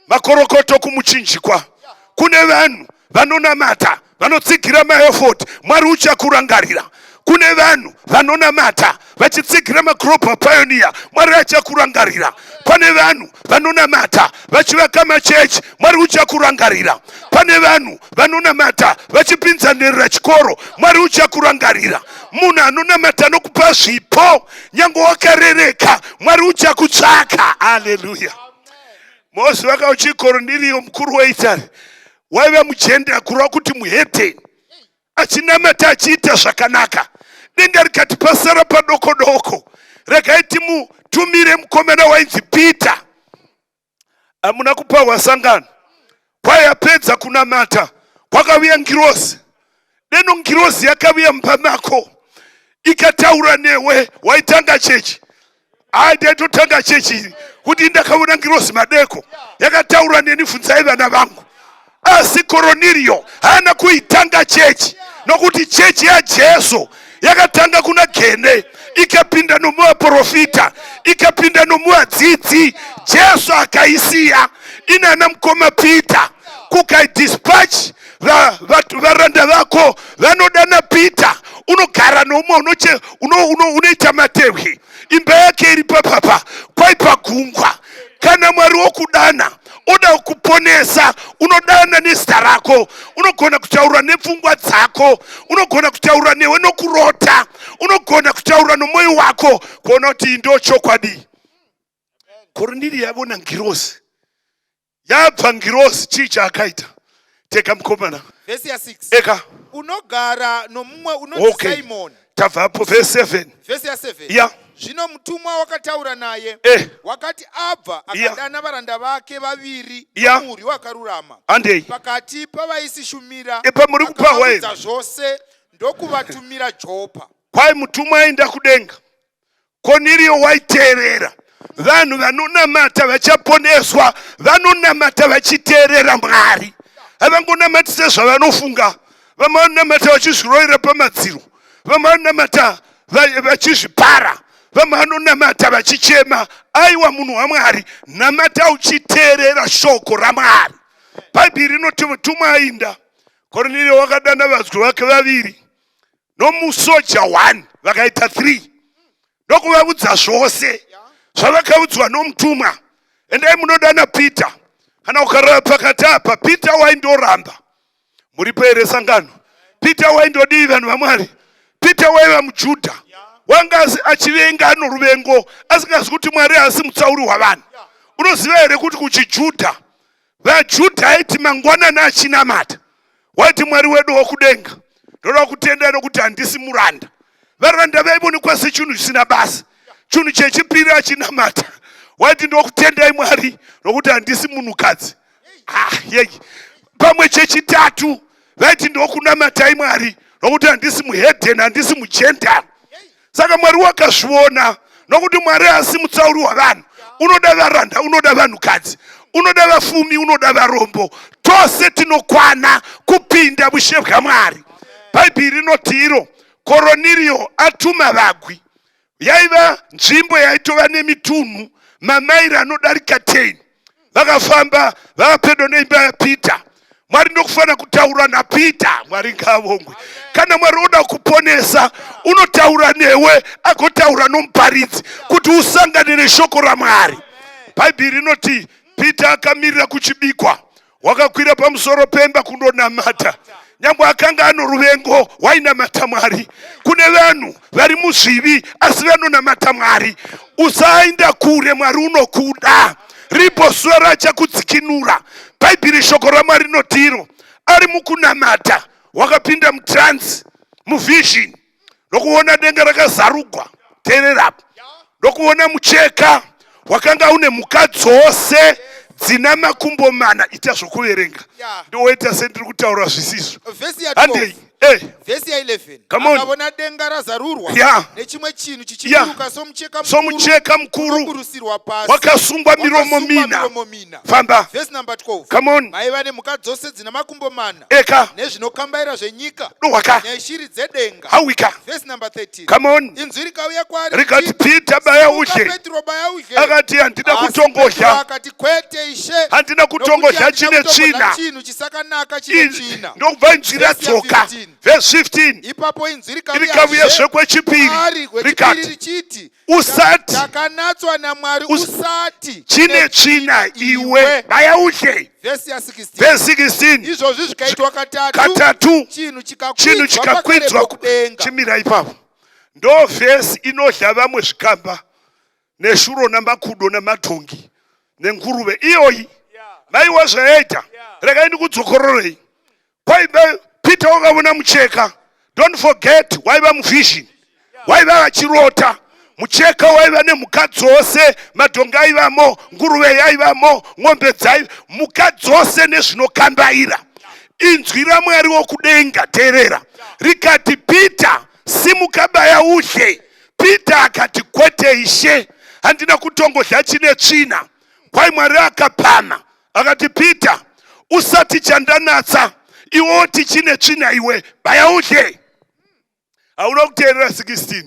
makorokoto kumuchinjikwa. Kune vanhu vanonamata vanotsigira maefoti, Mwari uchakurangarira. Kune vanhu vanonamata vachitsigira maglobal pioneer, Mwari achakurangarira. Pane vanhu vanonamata vachivaka machechi, Mwari uchakurangarira. Pane vanhu vanonamata vachipinzanirira chikoro, Mwari uchakurangarira. Munhu anonamata nokupa zvipo nyange wakarereka, Mwari uchakutsvaka. Haleluya. Mose vakauchi Cornelio mukuru weItaly waiva mujenda kurwa kuti muhedheni achinamata achiita zvakanaka. Denga rikati pasara padoko doko, rakaiti mutumire mukomana wainzi Peter. Amuna kupawa sangano. Kwai apedza kunamata kwakauya ngirozi. Deno ngirozi yakauya mumba mako ikataura newe. Waitanga chechi? Ndaitotanga chechi kuti ndakaona ngirozi madeko yakataura neni, bvunzai vana vangu. Asi Cornelio haana kuitanga chechi, nokuti chechi yaJesu yakatanga kuna gene, ikapinda nomuvaprofita, ikapinda nomuvadzidzi. Jesu akaisiya inana mukoma Peter. Kukaidispatch varanda vako vanodana Peter, unogara nomwe unoita matehwi. Imba yake iri papapa kwaipa gungwa. Kana Mwari wokudana oda kuponesa, unodana nezita rako, unogona kutaura nepfungwa dzako, unogona kutaura newe nokurota, unogona kutaura nomwoyo wako kuona kuti ndo chokwadi. Cornelio yavona ngirozi, yabva ngirozi chii chaakaita? Teka mukomana. Vhesi ya 6. Eka. Unogara nomumwe unoti Simon. Tabva hapo vhesi 7. Vhesi ya 7. Ya. Zvino mutumwa wakataura naye wakati abva akadana varanda vake vaviri nomurwi wakarurama pakati pavaisishumira akavaudza zvose ndokuvatumira Jopa. Kwai mutumwa aenda kudenga, Kornelio waiteerera. Vanhu vanonamata vachaponeswa, vanonamata vachiteerera Mwari. Havangonamatise zvavanofunga. Vamwe vanonamata vachizviroira pamadziro, vamwe vanonamata vachizvipara, vamwe vanonamata vachichema. Aiwa munhu waMwari, namata uchiteerera shoko raMwari. Bhaibheri rinoti mutumwa aenda, Kornelio wakadana vadzwi vake vaviri nomusoja 1 vakaita 3 ndokuvaudza zvose zvavakaudzwa nomutumwa. Endai munodana Peter. Kana ukarara pakati apa, Peter waindoramba. Muripo here sangano? Peter waindodii vanhu vaMwari? Peter waiva muJudha, wanga achivenga noruvengo, asingazi kuti Mwari hasi mutsauri wavanhu. Unoziva here kuti kuchiJudha vaJudha aiti mangwanani achinamata waiti Mwari wedu wokudenga, ndoda kutenda nokuti handisi muranda. Varanda vaibonekwa sechinhu chisina basa. Chinhu chechipiri achinamata waiti ndokutendai Mwari nokuti handisi munhukadzi. Pamwe chechitatu vaiti ndokunamatai Mwari nokuti handisi muhedheni, handisi mugenda. Saka Mwari wakazviona nokuti Mwari hasi mutsauri wavanhu. Unoda varanda, unoda vanhukadzi, unoda vafumi, unoda varombo. Tose tinokwana kupinda bushe bwaMwari. Bhaibheri rinoti iro Kornelio atuma vagwi. Yaiva nzvimbo yaitova nemitunhu mamairi anodarika 10. Vakafamba vakapedo neimba yaPeter. Mwari ndokufana kutaura naPeter. Mwari ngavongwe. Kana Mwari oda kuponesa, unotaura newe agotaura nomuparidzi kuti usangane neshoko raMwari. Bhaibheri rinoti Peter akamirira kuchibikwa, wakakwira pamusoro pemba kundonamata. Nyangwe akanga ano ruvengo wainamata Mwari. Kune vanhu vari muzvivi asi vanonamata Mwari. Usaenda kure, Mwari unokuda. Ripo zuva rachakudzikinura. Bhaibheri shoko raMwari rinoti iro ari mukunamata wakapinda mutrance, muvision, ndokuona denga rakazarugwa. Teererapo. Ndokuona mucheka wakanga une mhuka dzose dzina makumbo 4. Ita zvokuverenga. Ndoita sendiri kutaura zvisizvo. Vhesi ya 11. Akavona denga razarurwa nechimwe chinhu chichiburuka somucheka mukuru wakasungwa miromo 4. Famba. Vhesi number 12. Come on. Maiva nemhuka dzose dzina makumbo 4 nezvinokambaira zvenyika neshiri dzedenga. Hawika. Vhesi number 13. Come on. Inzwi rikauya kwaari rikati Peter baya udye. Petro baya udye. Akati handina kutongozha. Akati kwete Ishe. Handina kutongozha chine tsvina. Chinhu chisakanaka chine tsvina. Ndokubva inzwi radzoka. Verse 15. Ipapo inzwi rikauya zvechipiri rikati usati takanatswa naMwari usati chine tsvina iwe baya udye. Verse 16. Verse 16. Izvozvi zvikaitwa katatu chinhu chikakwidzwa kudenga. Chimira ipapo. Ndo vhesi inodya vamwe zvikamba neshuro namakudo namadhongi nenguruve. Iyoyi maiwa zvayaita. Regai ndikudzokororei. Kwaiva Peter wakaona mucheka. Don't forget waiva muvision. Waiva vachirota. Mucheka waiva nemhuka dzose, madhongi aivamo, nguruve yaivamo, ng'ombe dzaiva, mhuka dzose nezvinokambaira. Inzwi raMwari wokudenga, teerera, rikati Peter simuka baya udye. Peter akati kwete Ishe, handina kutongozha chine tsvina. Kwai Mwari akapama akati Peter usati chandanatsa iwoti chine tsvina iwe baya udye. Hauna kuteerera 16.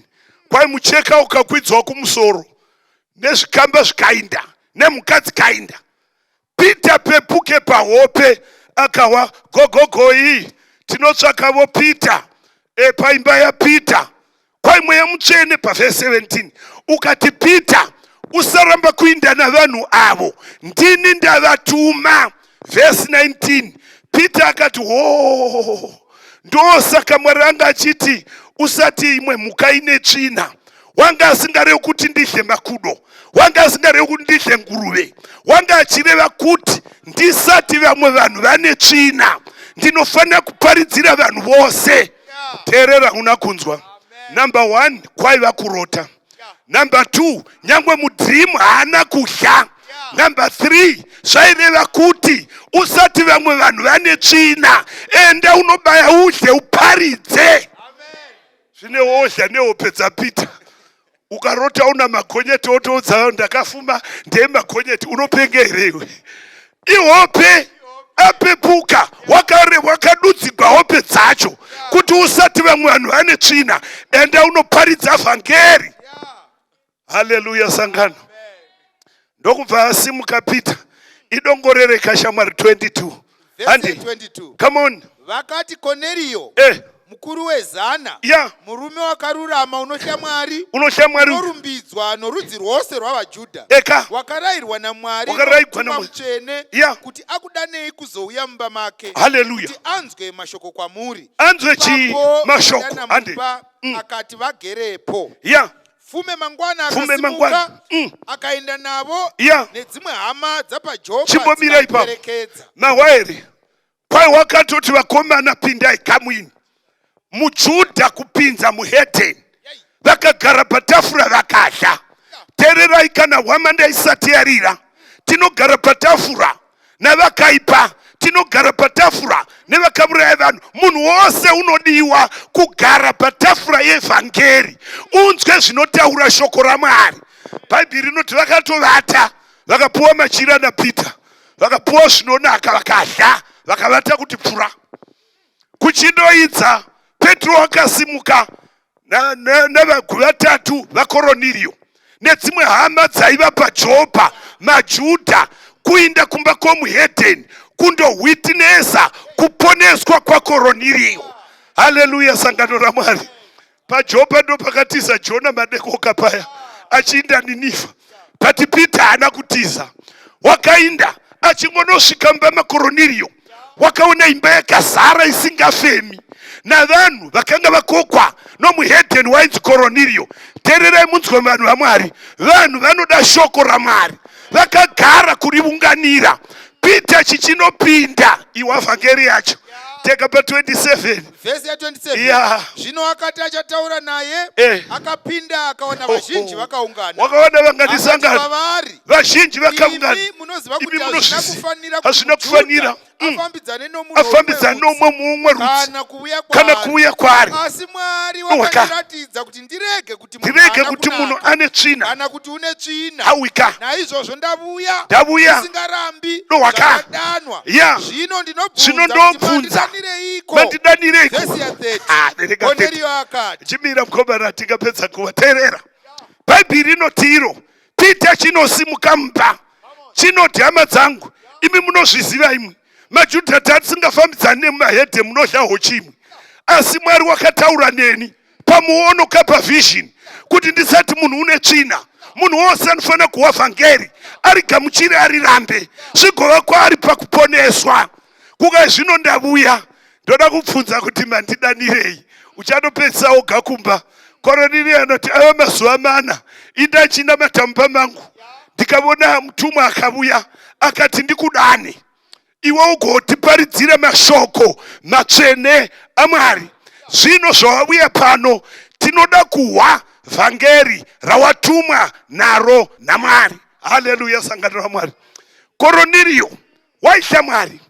Kwai mucheka ukakwidzwa kumusoro nezvikamba zvikainda nemhuka dzikainda. Peter pepuke pahope akawa gogogoi. Tinotsvakavo Peter paimba yaPeter. Kwai mweya mutsvene pavhesi 17 ukati Peter usaramba kuinda navanhu avo, ndini ndavatuma. Vhesi 19. Peter akati ndosaka Mwari anga achiti usati imwe mhuka ine tsvina. Wanga asingarevi kuti ndidye makudo, wanga asingarevi kuti ndidye nguruve, wanga achireva kuti ndisati vamwe vanhu vane tsvina ndinofanira kuparidzira vanhu vose. Teerera una kunzwa. Number 1 kwaiva kurota. Number 2, nyangwe mudream haana kudya. Number 3, zvaireva kuti usati vamwe vanhu vane tsvina enda unobaya udye uparidze. Zvine wozha nehope dzapita. Ukarota una magonyeti otoudza ndakafuma ndeye magonyeti unopenga here iwe. Ihope apepuka wakadudzigwa hope dzacho kuti usati vamwe vanhu vane tsvina enda unoparidza vhangeri. Haleluya sangano. Ndokubva asimuka Peter idongorereka shamwari 22. Verse 22. Come on. Vakati Cornelio mukuru wezana murume wakarurama unoshamwari unorumbidzwa norudzi rwose rwavaJudha wakarayirwa naMwari mutsvene kuti akudanei kuzouya mumba make kuti anzwe mashoko kwamuri. Anzwe chi mashoko akati vagerepo. Fume mangwana akasimuka akaenda navo nedzimwe hama dzapaJopa dzikaperekedza. Nawaeri kwai wakatoti vakomana pindai kamwini muJudha kupinza muHedheni vakagara patafura vakadya. Tererai kana hwamanda isati yarira tinogara patafura navakaipa, tinogara patafura nevakauraya vanhu. Munhu wose unodiwa kugara patafura yevhangeri unzwe zvinotaura shoko raMwari. Bhaibheri rinoti vakatovata vakapuwa machira naPita vakapuwa zvinonaka vakadya vakavata kuti pfura. Kuchindoidza Petro wakasimuka navagu3 vaKornelio nedzimwe hama dzaiva paJopa maJudha kuinda kumba kwomuHedheni kundohwitinesa kuponeswa kwaKornelio. Haleluya sangano raMwari. PaJopa ndo pakatiza Jona madekoka paya achiinda Niniva. But Peter haana kutiza. Wakainda achingonosvika mumba maKornelio wakaona imba yakazara isingafemi navanhu vakanga vakokwa nomuHedheni wainzi Kornelio. Tererai munzwe vanhu vaMwari, vanhu vanoda shoko raMwari vakagara kuriunganira. Peter chichinopinda iwa vhangeri yacho teka pa 27 verse ya 27. Zvino akati achataura naye akapinda akaona vazhinji vakaungana. Wakaona vanganisangana vazhinji vakaungana. Imi munoziva kuti hazvina kufanira afambidzane nomumwe mumwe rudzi kana kuuya kwaari. Asi Mwari wakaratidza kuti ndirege kuti munhu ane tsvina kana kuti une tsvina. Hawika. Naizvozvo ndavuya singarambi ndakadanwa. Zvino ndinobvunza mandidanireiko. Kornelio akati chimira mukomana tingapedza kuvateerera. Bhaibheri rinoti iro Peter chinosimuka mumba chinoti hama dzangu imi munozviziva imwe maJudha tisingafambidzani nemumaHedheni munodyawo chimwe. Asi Mwari wakataura neni pamuono kapavhizhini kuti ndisati munhu une tsvina munhu wose anofanira kuwa vhangeri arigamuchire arirambe zvigova kwaari pakuponeswa. Kukai zvino ndavuya ndoda kubvunza kuti mandidanirei. Uchanopedzisa oga kumba. Kornelio anoti ava mazuva 4 indachinamata mumba mangu ndikaona mutumwa akavuya akati ndikudane iwe ugotiparidzira mashoko matsvene aMwari. Zvino zvawavuya pano tinoda kuhwa vhangeri rawatumwa naro naMwari. Haleluya sangano raMwari. Kornelio waitya Mwari.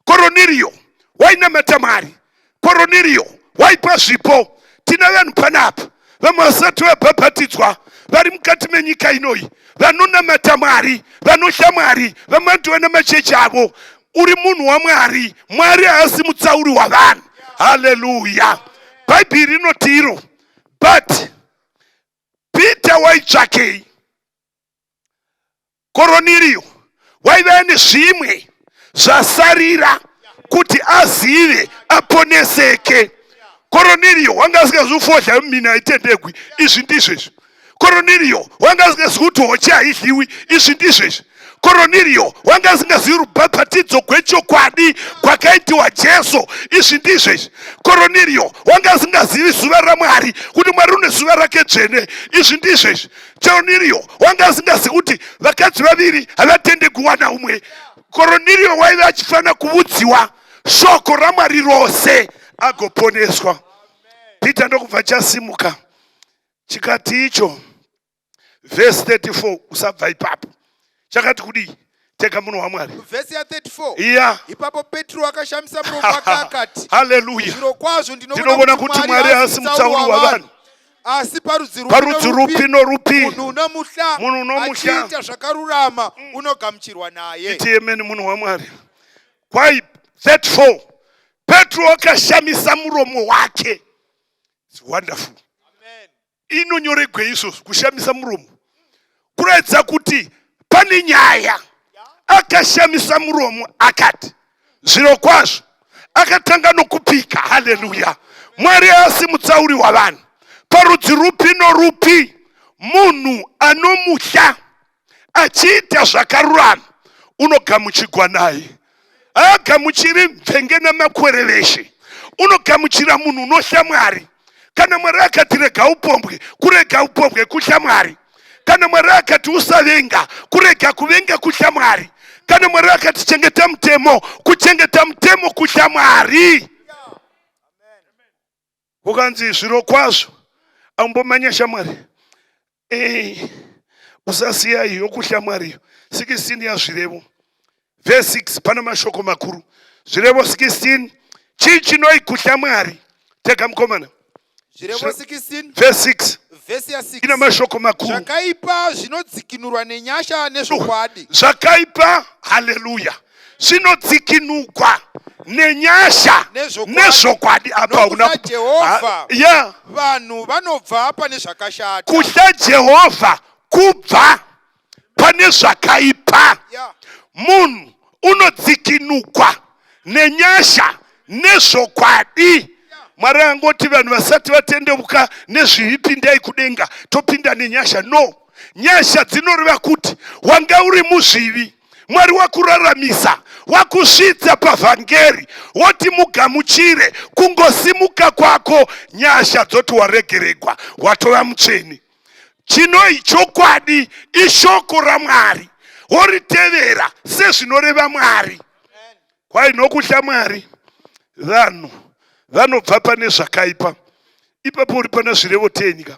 Kornelio wainamata Mwari. Kornelio waipa zvipo. Tina vanhu panapa vamwe vasati vabhabhatidzwa vari mukati menyika inoi vanonamata Mwari vanotya Mwari vamwe vanotova namachechi avo. Uri munhu waMwari. Mwari haasi mutsauri wavanhu. Haleluya. Bhaibheri rinoti iro but Peter waitsvakei. Kornelio waiva nezvimwe zvasarira kuti azive aponeseke. Kornelio wanga asingazofodla mina itendegwi izvi ndizvezvi. Kornelio wanga asingazivi kuti hochi haidyiwi izvi ndizvezvi. Kornelio wanga asingazivi rubhabhatidzo gwechokwadi kwakaitiwa Jesu izvi ndizvezvi. Kornelio wanga asingazivi zuva raMwari kuti Mwari une zuva rake dzvene izvi ndizvezvi. Kornelio wanga asingazivi kuti vakadzi vaviri havatendegwi wana umwe. Kornelio waiva achifanira kuudziwa shoko raMwari rose agoponeswa. Peter ndokubva chasimuka chikati icho verse 34 usabva ipapo chakati kudi teka munhu waMwari. Verse ya 34. Yeah. Ipapo Petro akashamisa muromo wake akati. Hallelujah. Zvirokwazvo ndinobona kuti Mwari haasi mutsauri wavanhu. Asi parudzi rupi norupi munhu unomuhla achiita zvakarurama unogamuchirwa naye. Iti amen munhu waMwari. Kwai 34 Petro akashamisa muromo wake. It's wonderful. Amen. Inonyoregwe izvozvo kushamisa muromo. Kuratidza kuti pane nyaya. Akashamisa muromo akati zvirokwazvo akatanga nokupika. Haleluya. Mwari haasi mutsauri wavanhu. Parudzi rupi norupi munhu anomuhla achiita zvakarurama unogamuchirwa naye. Agamuchiri mvenge namakwereveshe. Unogamuchira munhu unohla Mwari. Kana Mwari akati rega upombwe, kurega upombwe kuhla Mwari. Kana Mwari akati usavenga, kurega kuvenga kuhla Mwari. Kana Mwari akati chengeta mutemo, kuchengeta mutemo kuhla Mwari. Ukanzi zvirokwazvo ambomanya shamwari. Usasiya iyo kuhla Mwari. 16 ya zvirevo. Verse 6 pana mashoko makuru. Zvirevo 16 chichinoi kuhla Mwari. Teka mukomana. Zvirevo 16 verse 6 verse ya 6 ina mashoko makuru. Zvakaipa zvinodzikinurwa nenyasha nezvokwadi. Zvakaipa, haleluya, zvinodzikinurwa nenyasha nezvokwadi. Apa una Jehovha. Yeah. Vanhu vanobva pane zvakashata. Kuhla Jehovha kubva pane zvakaipa. Yeah. Munhu unodzikinurwa nenyasha nezvokwadi. Mwari angoti vanhu vasati vatendeuka nezvipi ndai kudenga topinda nenyasha. No, nyasha dzinoreva kuti wanga uri muzvivi, Mwari wakuraramisa, wakusvitsa pavhangeri, woti mugamuchire, kungosimuka kwako nyasha dzoti waregeregwa, watova mutsvene. Chinoi chokwadi ishoko raMwari, woritevera sezvinoreva Mwari. Kwai nokuhla Mwari vanhu vanobva pane zvakaipa. Ipapo uri pana zvirevo 10 ka.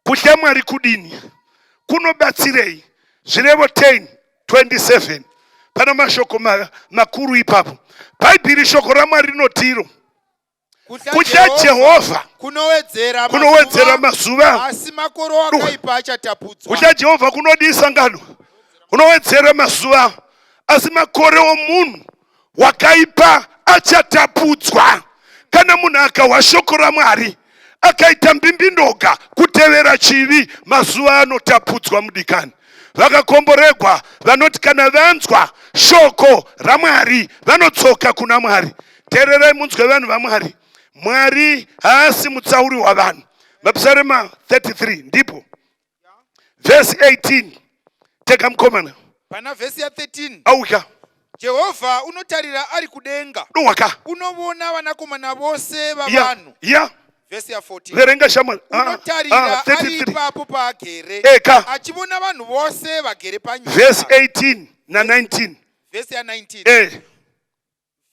Kuhla Mwari kudini? Kunobatsirei? Zvirevo 10:27 pana mashoko makuru ipapo. Bhaibheri shoko raMwari rinotiro kuhla Jehovha kunowedzera mazuva, asi makore akaipa achatapudzwa. Kuhla Jehovha kunodisa ngano, kunowedzera mazuva, asi makore omunhu wakaipa achatapudzwa. Kana munhu akawa shoko raMwari akaita mbimbindoga kutevera chivi, mazuva anotapudzwa mudikani. Vakakomboregwa vanoti kana vanzwa shoko raMwari vanotsoka kuna Mwari. Teererai munzwe vanhu vaMwari. Mwari haasi mutsauri wavanhu. Mapsalm 33 ndipo verse 18. Teka mukomana. Pana verse ya 13. Auka. Jehovha unotarira ari kudenga. Waka. Unovona vanakomana vose vavanhu. Yeah. Verse ya 14. Verenga shamwari. Unotarira ari ipapo paagere. Achivona vanhu vose vagere panyika. Verse 18 na 19. Verse ya 19.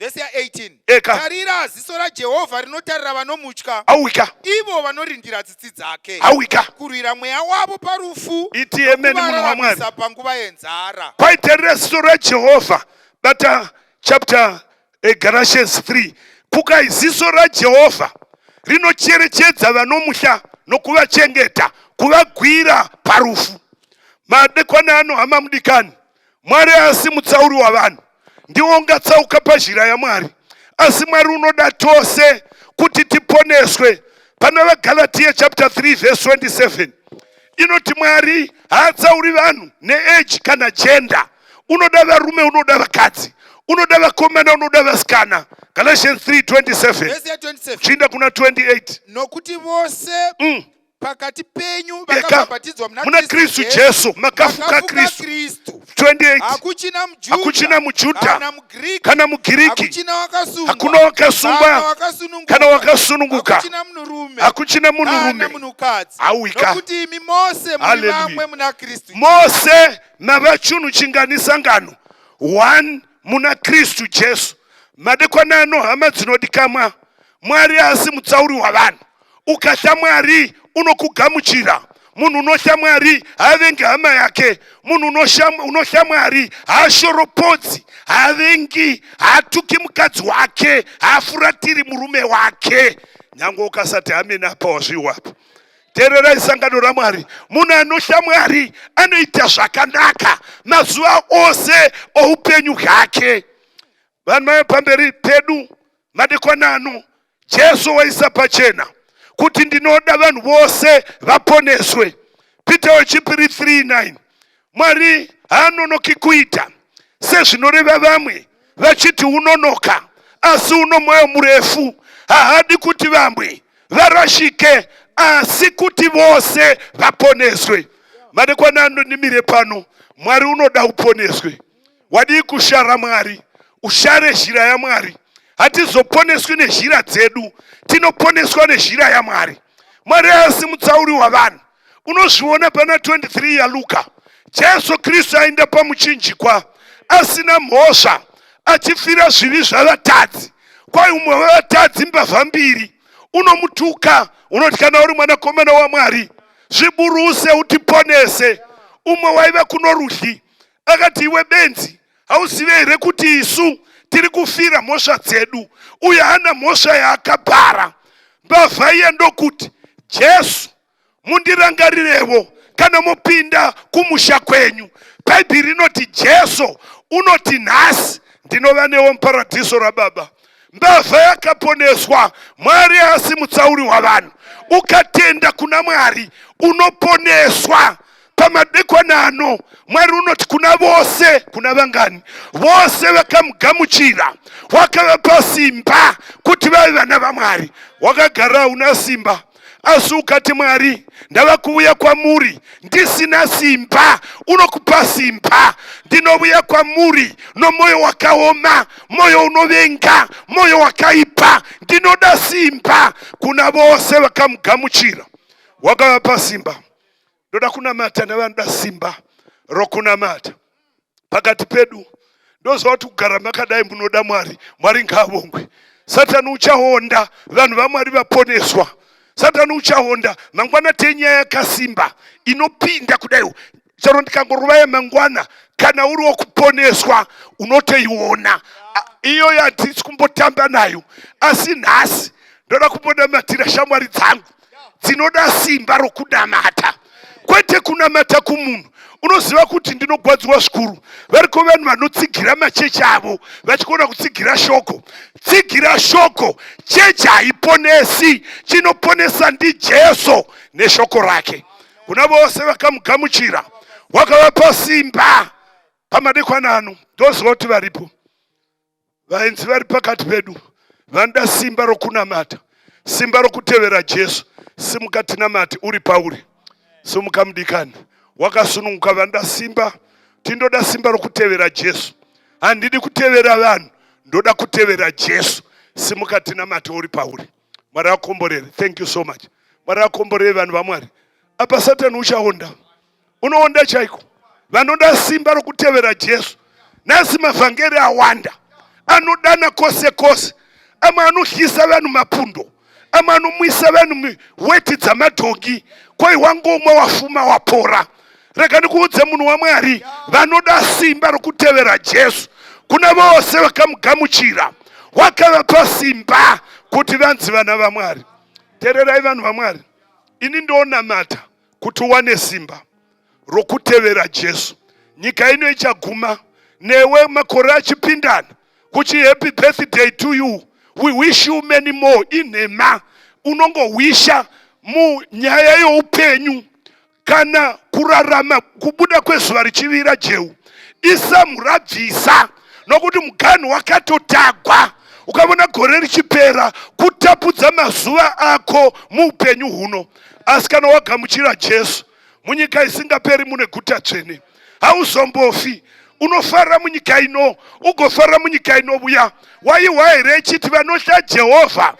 Verse ya 18. Tarira ziso raJehovha rinotarira vanomutya. Awika. Ivo vanorindira tsitsi dzake. Awika. Kurwira mweya wavo parufu. Iti amen munhu waMwari. Panguva yenzara. Kwaitarira ziso raJehovha. Bata chapter Galatians 3. Kukai ziso raJehovha rinocherechedza vanomuhla nokuvachengeta, kuvagwira parufu. Madekwana ano hama mudikani. Mwari haasi mutsauri wavanhu. Ndiwo ungatsauka pazhira yaMwari. Asi Mwari unoda tose kuti tiponeswe. Pana vaGalatia chapter 3 verse 27. Inoti Mwari haatsauri vanhu neage kana gender. Unoda varume, unoda vakadzi, unoda vakomana, unoda vasikana. Galatians 3:27. Chinda kuna 28. Nokuti vose pakati penyu vakabhabhatidzwa muna Kristu Jesu, makafuka Kristu. 28. Hakuchina mujudha kana mugiriki, hakuna wakasungwa kana wakasununguka, hakuchina munhurume. Awika. Nokuti imi mose muri vamwe muna Kristu. Mose navachunhu chinganisa ngano 1 muna Kristu Jesu. Madekwana ano hama dzinodikamwa. Mwari haasi mutsauri wavanhu. Ukahla Mwari unokugamuchira. munhu unosha Mwari haavengi hama yake. Munhu unosha Mwari haashoropodzi, haavengi, haatuki mukadzi wake, haafuratiri murume wake. Nyange ukasati ameni apa wazviwapo. Tererai sangano raMwari. Munhu anosha Mwari anoita zvakanaka mazuva ose oupenyu hwake. Vanhu pamberi pedu madekwana ano Jesu waisa pachena kuti ndinoda vanhu vose vaponeswe. Peter wechipiri 3:9. Mwari haanonoki kuita sezvinoreva vamwe vachiti unonoka, asi uno mwoyo murefu, haadi kuti vamwe varashike asi kuti vose vaponeswe. Madekwana ano nimire pano, Mwari unoda uponeswe. Wadi kushara Mwari, ushare zhira ya Mwari. Hatizoponeswi nezhira dzedu, tinoponeswa nezhira ya Mwari. Mwari haasi mutsauri wavanhu. Unozviona pana 23 ya Luka. Jesu Kristu aenda pamuchinjikwa asina mhosva, achifira zvivi zvavatadzi. Kwai umwe wevatadzi mbavha mbiri unomutuka, unoti kana uri mwanakomana waMwari zviburuse utiponese. Umwe waiva kuno rudyi akati, iwe benzi, hauzive here kuti isu tiri kufira mhosva dzedu, uye hana mhosva yaakabhara. Mbavha iye ndokuti, Jesu mundirangarirevo kana mupinda kumusha kwenyu. Bhaibheri rinoti Jesu unoti nhasi ndinova newo muparadhiso raBaba. Mbavha yakaponeswa. Mwari haasi mutsauri wavanhu. Ukatenda kuna Mwari unoponeswa. Pamadekwana ano Mwari unoti kuna vose, kuna vangani? Vose vakamugamuchira, wakavapa simba kuti vave vana vaMwari. Wakagara una simba, asi ukati Mwari ndava kuuya kwamuri ndisina simba, unokupa simba. Ndinouya kwamuri nomoyo wakaoma, moyo unovenga, moyo wakaipa, ndinoda simba. Kuna vose vakamugamuchira, wakavapa simba. Ndoda kunamata navanoda simba rokunamata pakati pedu. Ndoziva kuti kugara makadai munoda Mwari, Mwari ngaavongwe. Satani uchahonda vanhu vaMwari vaponeswa. Satani uchahonda mangwana tenyaya yakasimba inopinda kudai. Charo ndikangorova yamangwana kana uri wokuponeswa unotoiona. Iyo yatisi kumbotamba nayo, asi nhasi ndoda kumbonamatira shamwari dzangu dzinoda simba rokunamata. Kwete kunamata kumunhu. Unoziva kuti ndinogwadziwa zvikuru variko vanhu vanotsigira machechi avo vachikona kutsigira shoko. Tsigira shoko. Chechi haiponesi, chinoponesa ndiJesu neshoko rake. Kuna vose vakamugamuchira, wakavapa simba. Pamadekwana ano ndoziva kuti varipo vaenzi vari pakati pedu vanoda simba rokunamata, simba rokutevera Jesu. Simuka tinamati uri pauri, simuka mudikani wakasununguka. Vanoda simba, tindoda simba rokutevera Jesu. Handidi kutevera vanhu, ndoda kutevera Jesu. Simuka tinamati uri pauri. Mwari akomborere. Thank you so much. Mwari akomborere vanhu vaMwari. Apa Satani uchahonda, unohonda chaiko. Vanoda simba rokutevera Jesu. Nasi mavhangeri awanda, anodana kose kose. Amwe anohyisa vanhu mapundo, amwe anomwisa vanhu weti dzamadhogi. Kwai wangomwa wafuma wapora. Rega ndikuudze munhu waMwari, vanoda simba rokutevera Jesu. Kuna vose vakamugamuchira, wakavapa simba kuti vanzi vana vaMwari. Tererai vanhu vaMwari, ini ndonamata kuti uwane simba rokutevera Jesu. Nyika ino ichaguma newe makore achipindana kuti happy birthday to you, we wish you many more. Inhema unongowisha munyaya youpenyu kana kurarama kubuda kwezuva richivira jeu. Isa murabvisa nokuti muganhu wakatotagwa. Ukavona gore richipera kutapudza mazuva ako muupenyu huno. Asi kana wagamuchira Jesu, munyika isingaperi mune guta dzvene, hauzombofi. Unofara munyika ino, ugofara munyika inobuya. Waiwa here ichiti vanosha Jehovha,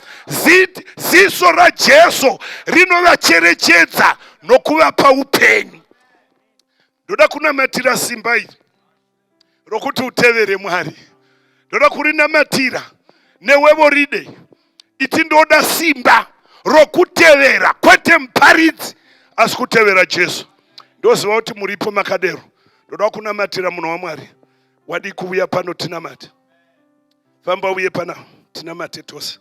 ziso raJesu rinovacherechedza nokuvapa upenyu. Ndoda kunamatira simba iri rokuti utevere Mwari. Ndoda kurinamatira newevo ride. Iti ndoda simba rokutevera, kwete muparidzi asi kutevera Jesu. Ndoziva kuti muripo makadero. Ndoda kunamatira munhu waMwari. Wadi kuuya pano tinamate. Famba uye pana tinamate tose.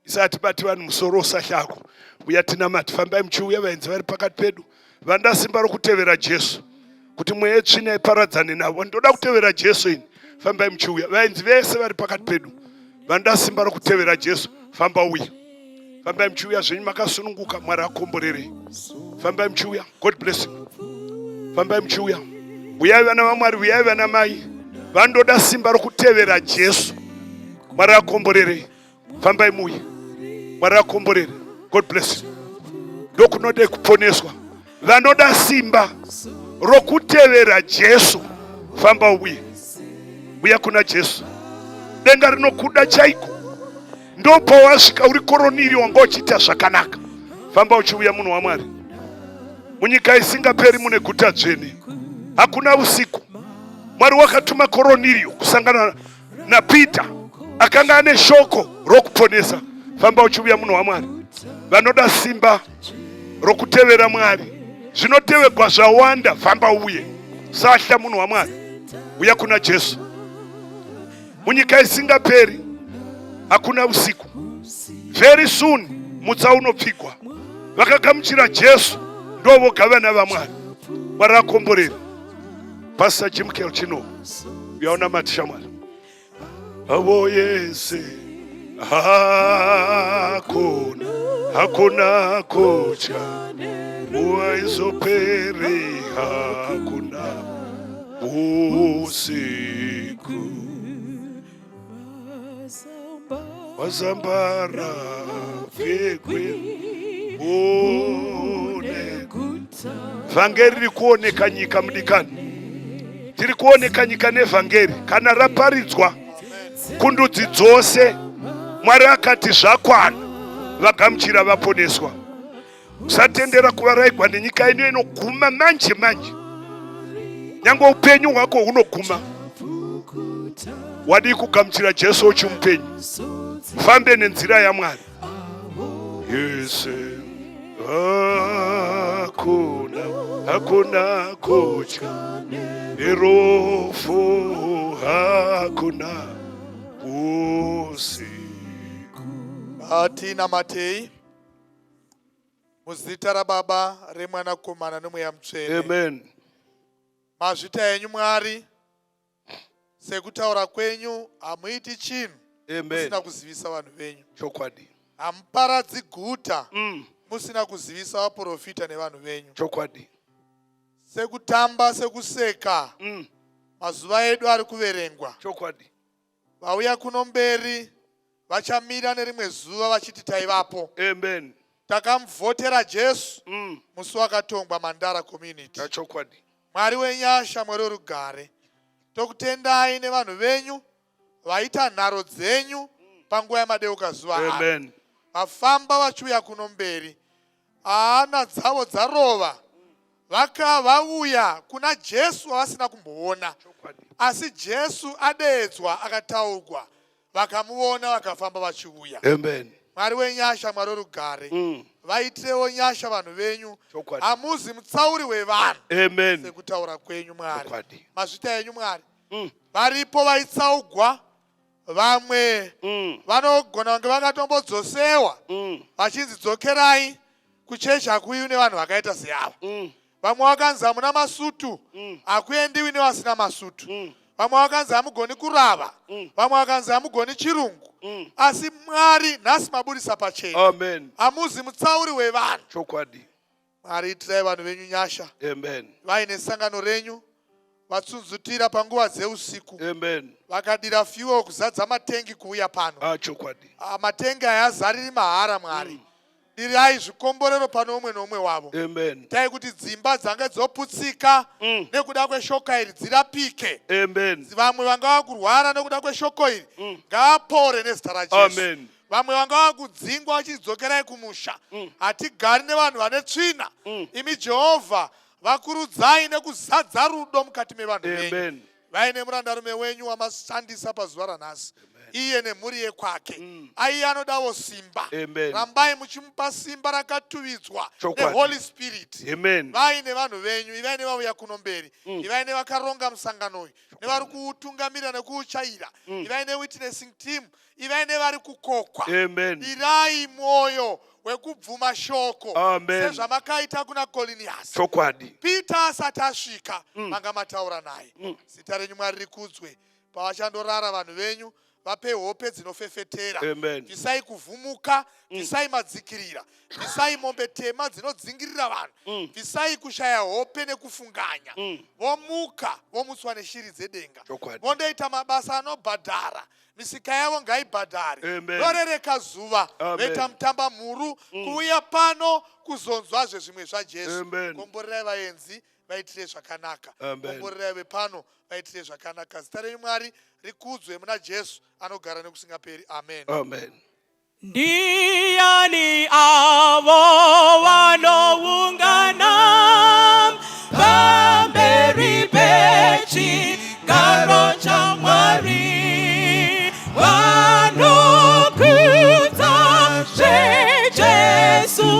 Isati bati vanhu musoro usahlako. Uya tinamate. Fambai muchiuya vaenzi vari pakati pedu. Vanda simba rokutevera Jesu. Kuti mweya tsvina iparadzane navo. Ndoda kutevera Jesu ini. Fambai muchiuya. Vaenzi vese vari pakati pedu. Vanda simba rokutevera Jesu. Famba uya. Fambai muchiuya zvenyu makasununguka. Mwari akomborerei. Fambai muchiuya. God bless you. Fambai muchiuya. Uyai vana vaMwari, uyai vana mai. Vandoda simba rokutevera Jesu. Mwari akomborerei. Fambai muye. Mwari akomborere. God bless you. Ndokunode kuponeswa. Vanoda simba rokutevera Jesu. Famba uye. Uya kuna Jesu. Denga rinokuda chaiko. Ndopo wasvika uri koroniri wanga uchita zvakanaka. Famba uchiuya munhu waMwari. Munyika isingaperi mune guta dzvene. Hakuna usiku. Mwari wakatuma Koronirio kusangana na Peter. Akanga ane shoko rokuponesa. Famba uchiuya munhu waMwari. Vanoda simba rokutevera Mwari. Zvinotevegwa zvawanda. Famba uye. Sahla munhu waMwari. Uya kuna Jesu. Munyika isingaperi hakuna usiku. Very soon mutsa unopfigwa. Vakagamuchira Jesu ndovo gavana vaMwari. Mwari akomborera. Pastor Jim Kelchino. Uyaona matisha Mwari. Avo yese hakuna kocha muwaizoperi hakuna usiku wazambara vyekwe one vhangeri riri kuoneka nyika mudikani. Tiri kuoneka nyika nevhangeri kana raparidzwa kundudzi dzose. Mwari akati zvakwana, vagamuchira vaponeswa. Usatendera kuvaraigwa nenyika ino inoguma manje manje. Nyangwe upenyu hwako hunoguma. Wadi kugamuchira Jesu uchimupenyu. Fambe nenzira yaMwari. Yese hakuna kocha nerofu hakuna usiku. Atina Matei. Muzita raBaba remwanakomana nomweya mutsvene. Amen. Mazvita enyu Mwari sekutaura kwenyu hamuiti chinhu musina kuzivisa vanhu venyu. Chokwadi. Hamuparadzi guta musina kuzivisa vaprofita nevanhu venyu. Chokwadi. Sekutamba sekuseka mazuva edu ari kuverengwa. Chokwadi. Vauya kuno mberi vachamira nerimwe zuva vachiti taivapo. Amen. Takamuvhotera Jesu musi wakatongwa Mandara community. Chokwadi. Mwari wenyasha, Mwari werugare, tokutendai nevanhu venyu vaita nharo dzenyu panguva yamadeuka zuva ano. Amen. Vafamba vachiuya kuno mberi, hana dzavo dzarova, vauya kuna Jesu wavasina kumboona. Asi Jesu adeedzwa akataurwa, vakamuona vakafamba vachiuya. Amen. Mwari wenyasha, Mwari werugare, vaitirewo nyasha vanhu venyu. Hamuzi mutsauri wevanhu. Amen. Sekutaura kwenyu Mwari. Mazvita enyu Mwari. Varipo vaitsaugwa, vamwe vanogona kunge vakatombodzosehwa vachinzi dzokerai kuchechi hakuiwi nevanhu vakaita seava. Vamwe vakanzi hamuna masutu, hakuendiwi nevasina masutu. Vamwe vakanzi hamugoni kurava, vamwe vakanzi hamugoni chirungu. Asi Mwari nhasi mabudisa pachena. Amen. Hamuzi mutsauri wevanhu. Chokwadi. Mwari itirai vanhu venyu nyasha. Amen. Vaine sangano renyu, vatsunzutira panguva dzeusiku. Amen. Vakadira fuel kuzadza matengi kuuya pano. Chokwadi. Matengi aya hazariri mahara Mwari. Dirai zvikomborero pano umwe nomwe wavo. Amen. Tai kuti dzimba dzange dzoputsika nekuda kweshoko iri dzirapike. Amen. Vamwe vanga vakurwara nekuda kweshoko iri ngavapore nezita raJesu. Amen. Vamwe vanga vakudzingwa vachidzokerai kumusha. Hatigari nevanhu vane tsvina. Imi Jehovha vakurudzai nekuzadza rudo mukati mevanhu venyu. Vaine murandarume wenyu wamashandisa pazuva ranhasi. iye nemhuri yekwake. Aiye anodawo simba. Amen. Rambai muchimupa simba rakatuvidzwa Chokwadi. neHoly Spirit. Amen. Vaine vanhu venyu, ivai nevauya kuno mberi, ivai nevakaronga musangano uyu, nevari kuutungamira nekuuchaira, ivai newitnessing team, ivai nevari kukokwa. Amen. Irai moyo wekubvuma shoko. Amen. Sezvamakaita kuna Cornelius. Chokwadi. Peter asati asvika manga mataura naye. Zita renyu Mwari rikudzwe. Pavachandorara vanhu venyu vape hope dzinofefetera. Amen. Bvisai kuvhumuka, bvisai madzikirira, bvisai mombe tema dzinodzingirira vanhu, bvisai kushaya hope nekufunganya. Vomuka vomutswa neshiri dzedenga. Chokwadi. Vondoita mabasa anobhadhara. Misika yavo ngaibhadhare. Amen. Vorereka zuva. Amen. Voita mutamba mhuru kuuya pano kuzonzwazve zvimwe zvaJesu. Amen. Komborerai vaenzi vaitire zvakanaka. Amen. Komborerai vepano vaitire zvakanaka. Zita renyu Mwari rikudzwe muna Jesu anogara nekusingaperi. Amen. Amen. Ndiani avo vanoungana pamberi pechigaro chaMwari, vanokudza zveJesu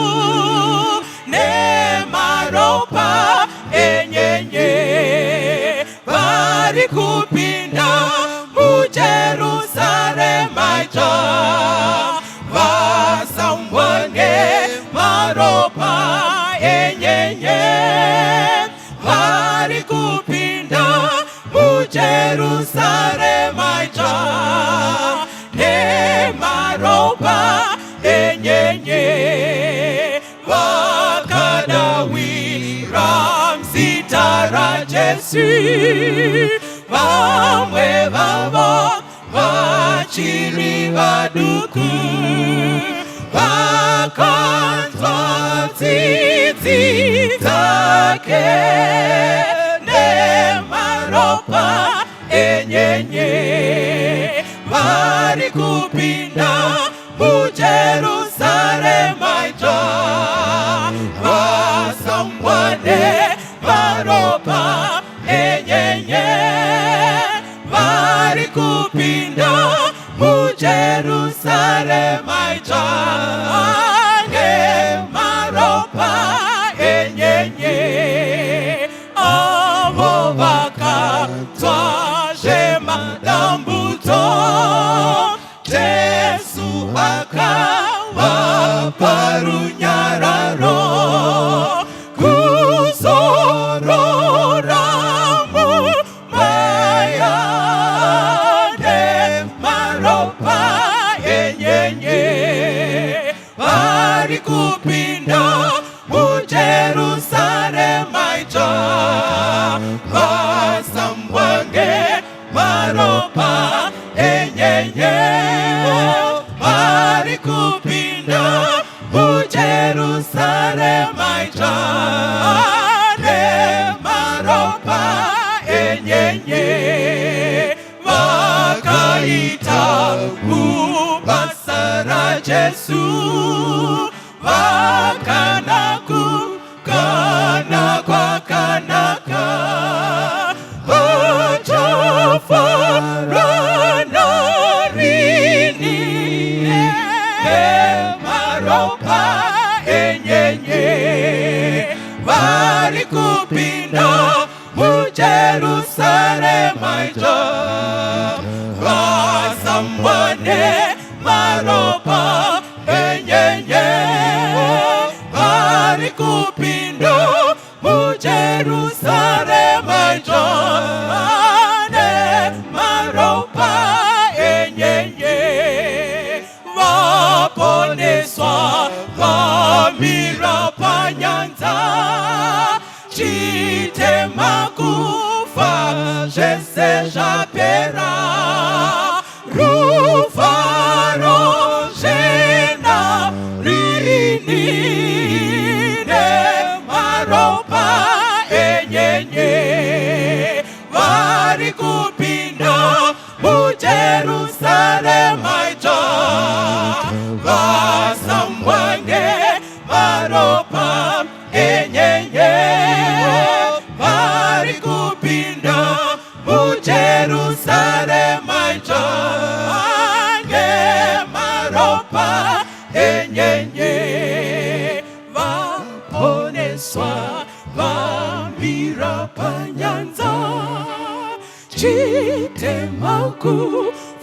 nemaropa enyenye, vari kupinda muJerusarema itsva, vasambwa nemaropa enyenye, vari kupinda muJerusarema itsva, nemaropa enyenye, vakadawira mzita raJesu, vamwe vavo vachiri vaduku, vakanzwa tsitsi dzake nemaropa enyenye, vari kupinda muJerusarema itsva, vasambwa nemaropa enyenye, vari kupinda muJerusarema itsva, nemaropa enyenye, avo vakanzwa zvemadambudzo, Jesu akavapa runyararo, kuzorora mumweya nemaropa enyenye, vari kupinda muJerusarema itsva, vasambwa nemaropa enyenye, vari kupinda muJerusarema itsva, nemaropa enyenye, vakaita kubasa raJesu, vakana kukana kwakanaka, vachafarana rini nemaropa enyenye, vari kupinda muJerusarema itsva, vasambwa nemaropa enyenye, vari kupinda muJerusarema itsva, nemaropa enyenye, vaponeswa vamira panyanza, chitema kufa zvese zvapera, rufaro zvena ririni nemaropa enyenye, vari kupinda muJerusarema itsva, vasambwa nemaropa enyenye, vari kupinda muJerusarema itsva, maropa enyenye vaponeswa vamira panyanza chitemaku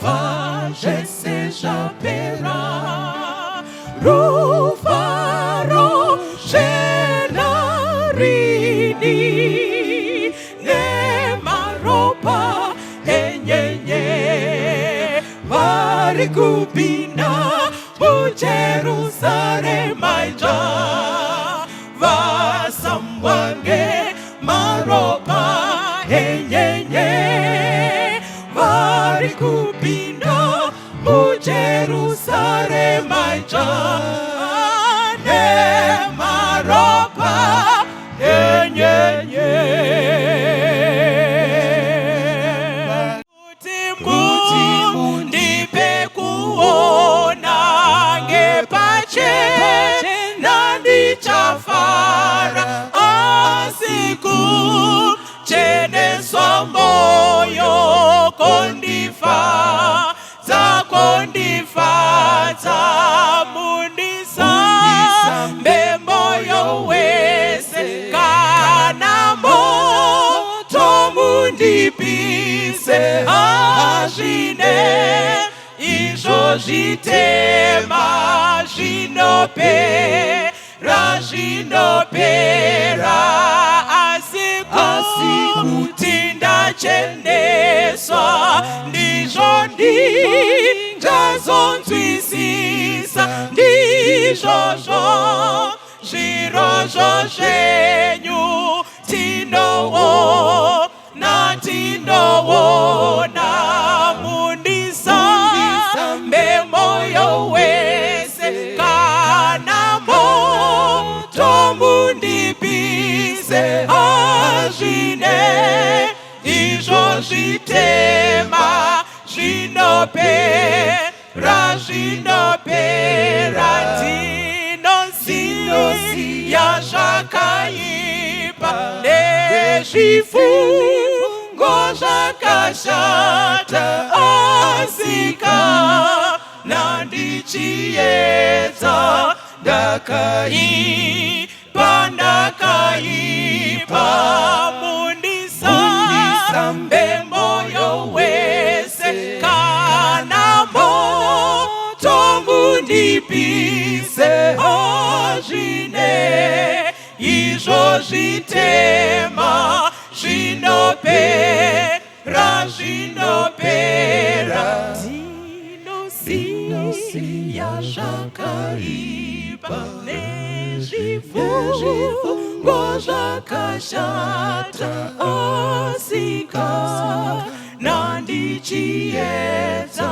vazvese zvapera rufaro zvenarini nemaropa enyenye vari kupinda mujerusarema ija vasambwange maropa enyenye vari kupinda mujerusarema ija nemaropa enyenye chafara asiku cheneswa moyo kondifa za mundisa moyo wese kana moto mundipise azvine izvo zvitema zvinopera asikuti ndacheneswa ndizvo ndingazonzwisisa ndizvozvo zvirozvo zvenyu tinoona mundisambe moyo wese kana moto mundipise azvine izvo zvitema zvinopera ndinosiya zvakaipa nezvifungo zvakashata asika nandichiedza ndakaipa mundisambe moyo wese kana moto mundipise azvine izvo zvitema zvinopera ndinosiya zvakaipa nezvifungo zvakashata asika nandichiedza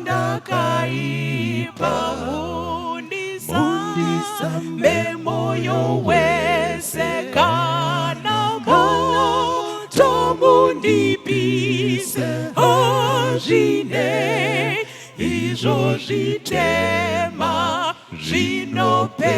ndakaipa mundisambe moyo wese kana moto mundipise azvine izvo zvitema zvinopera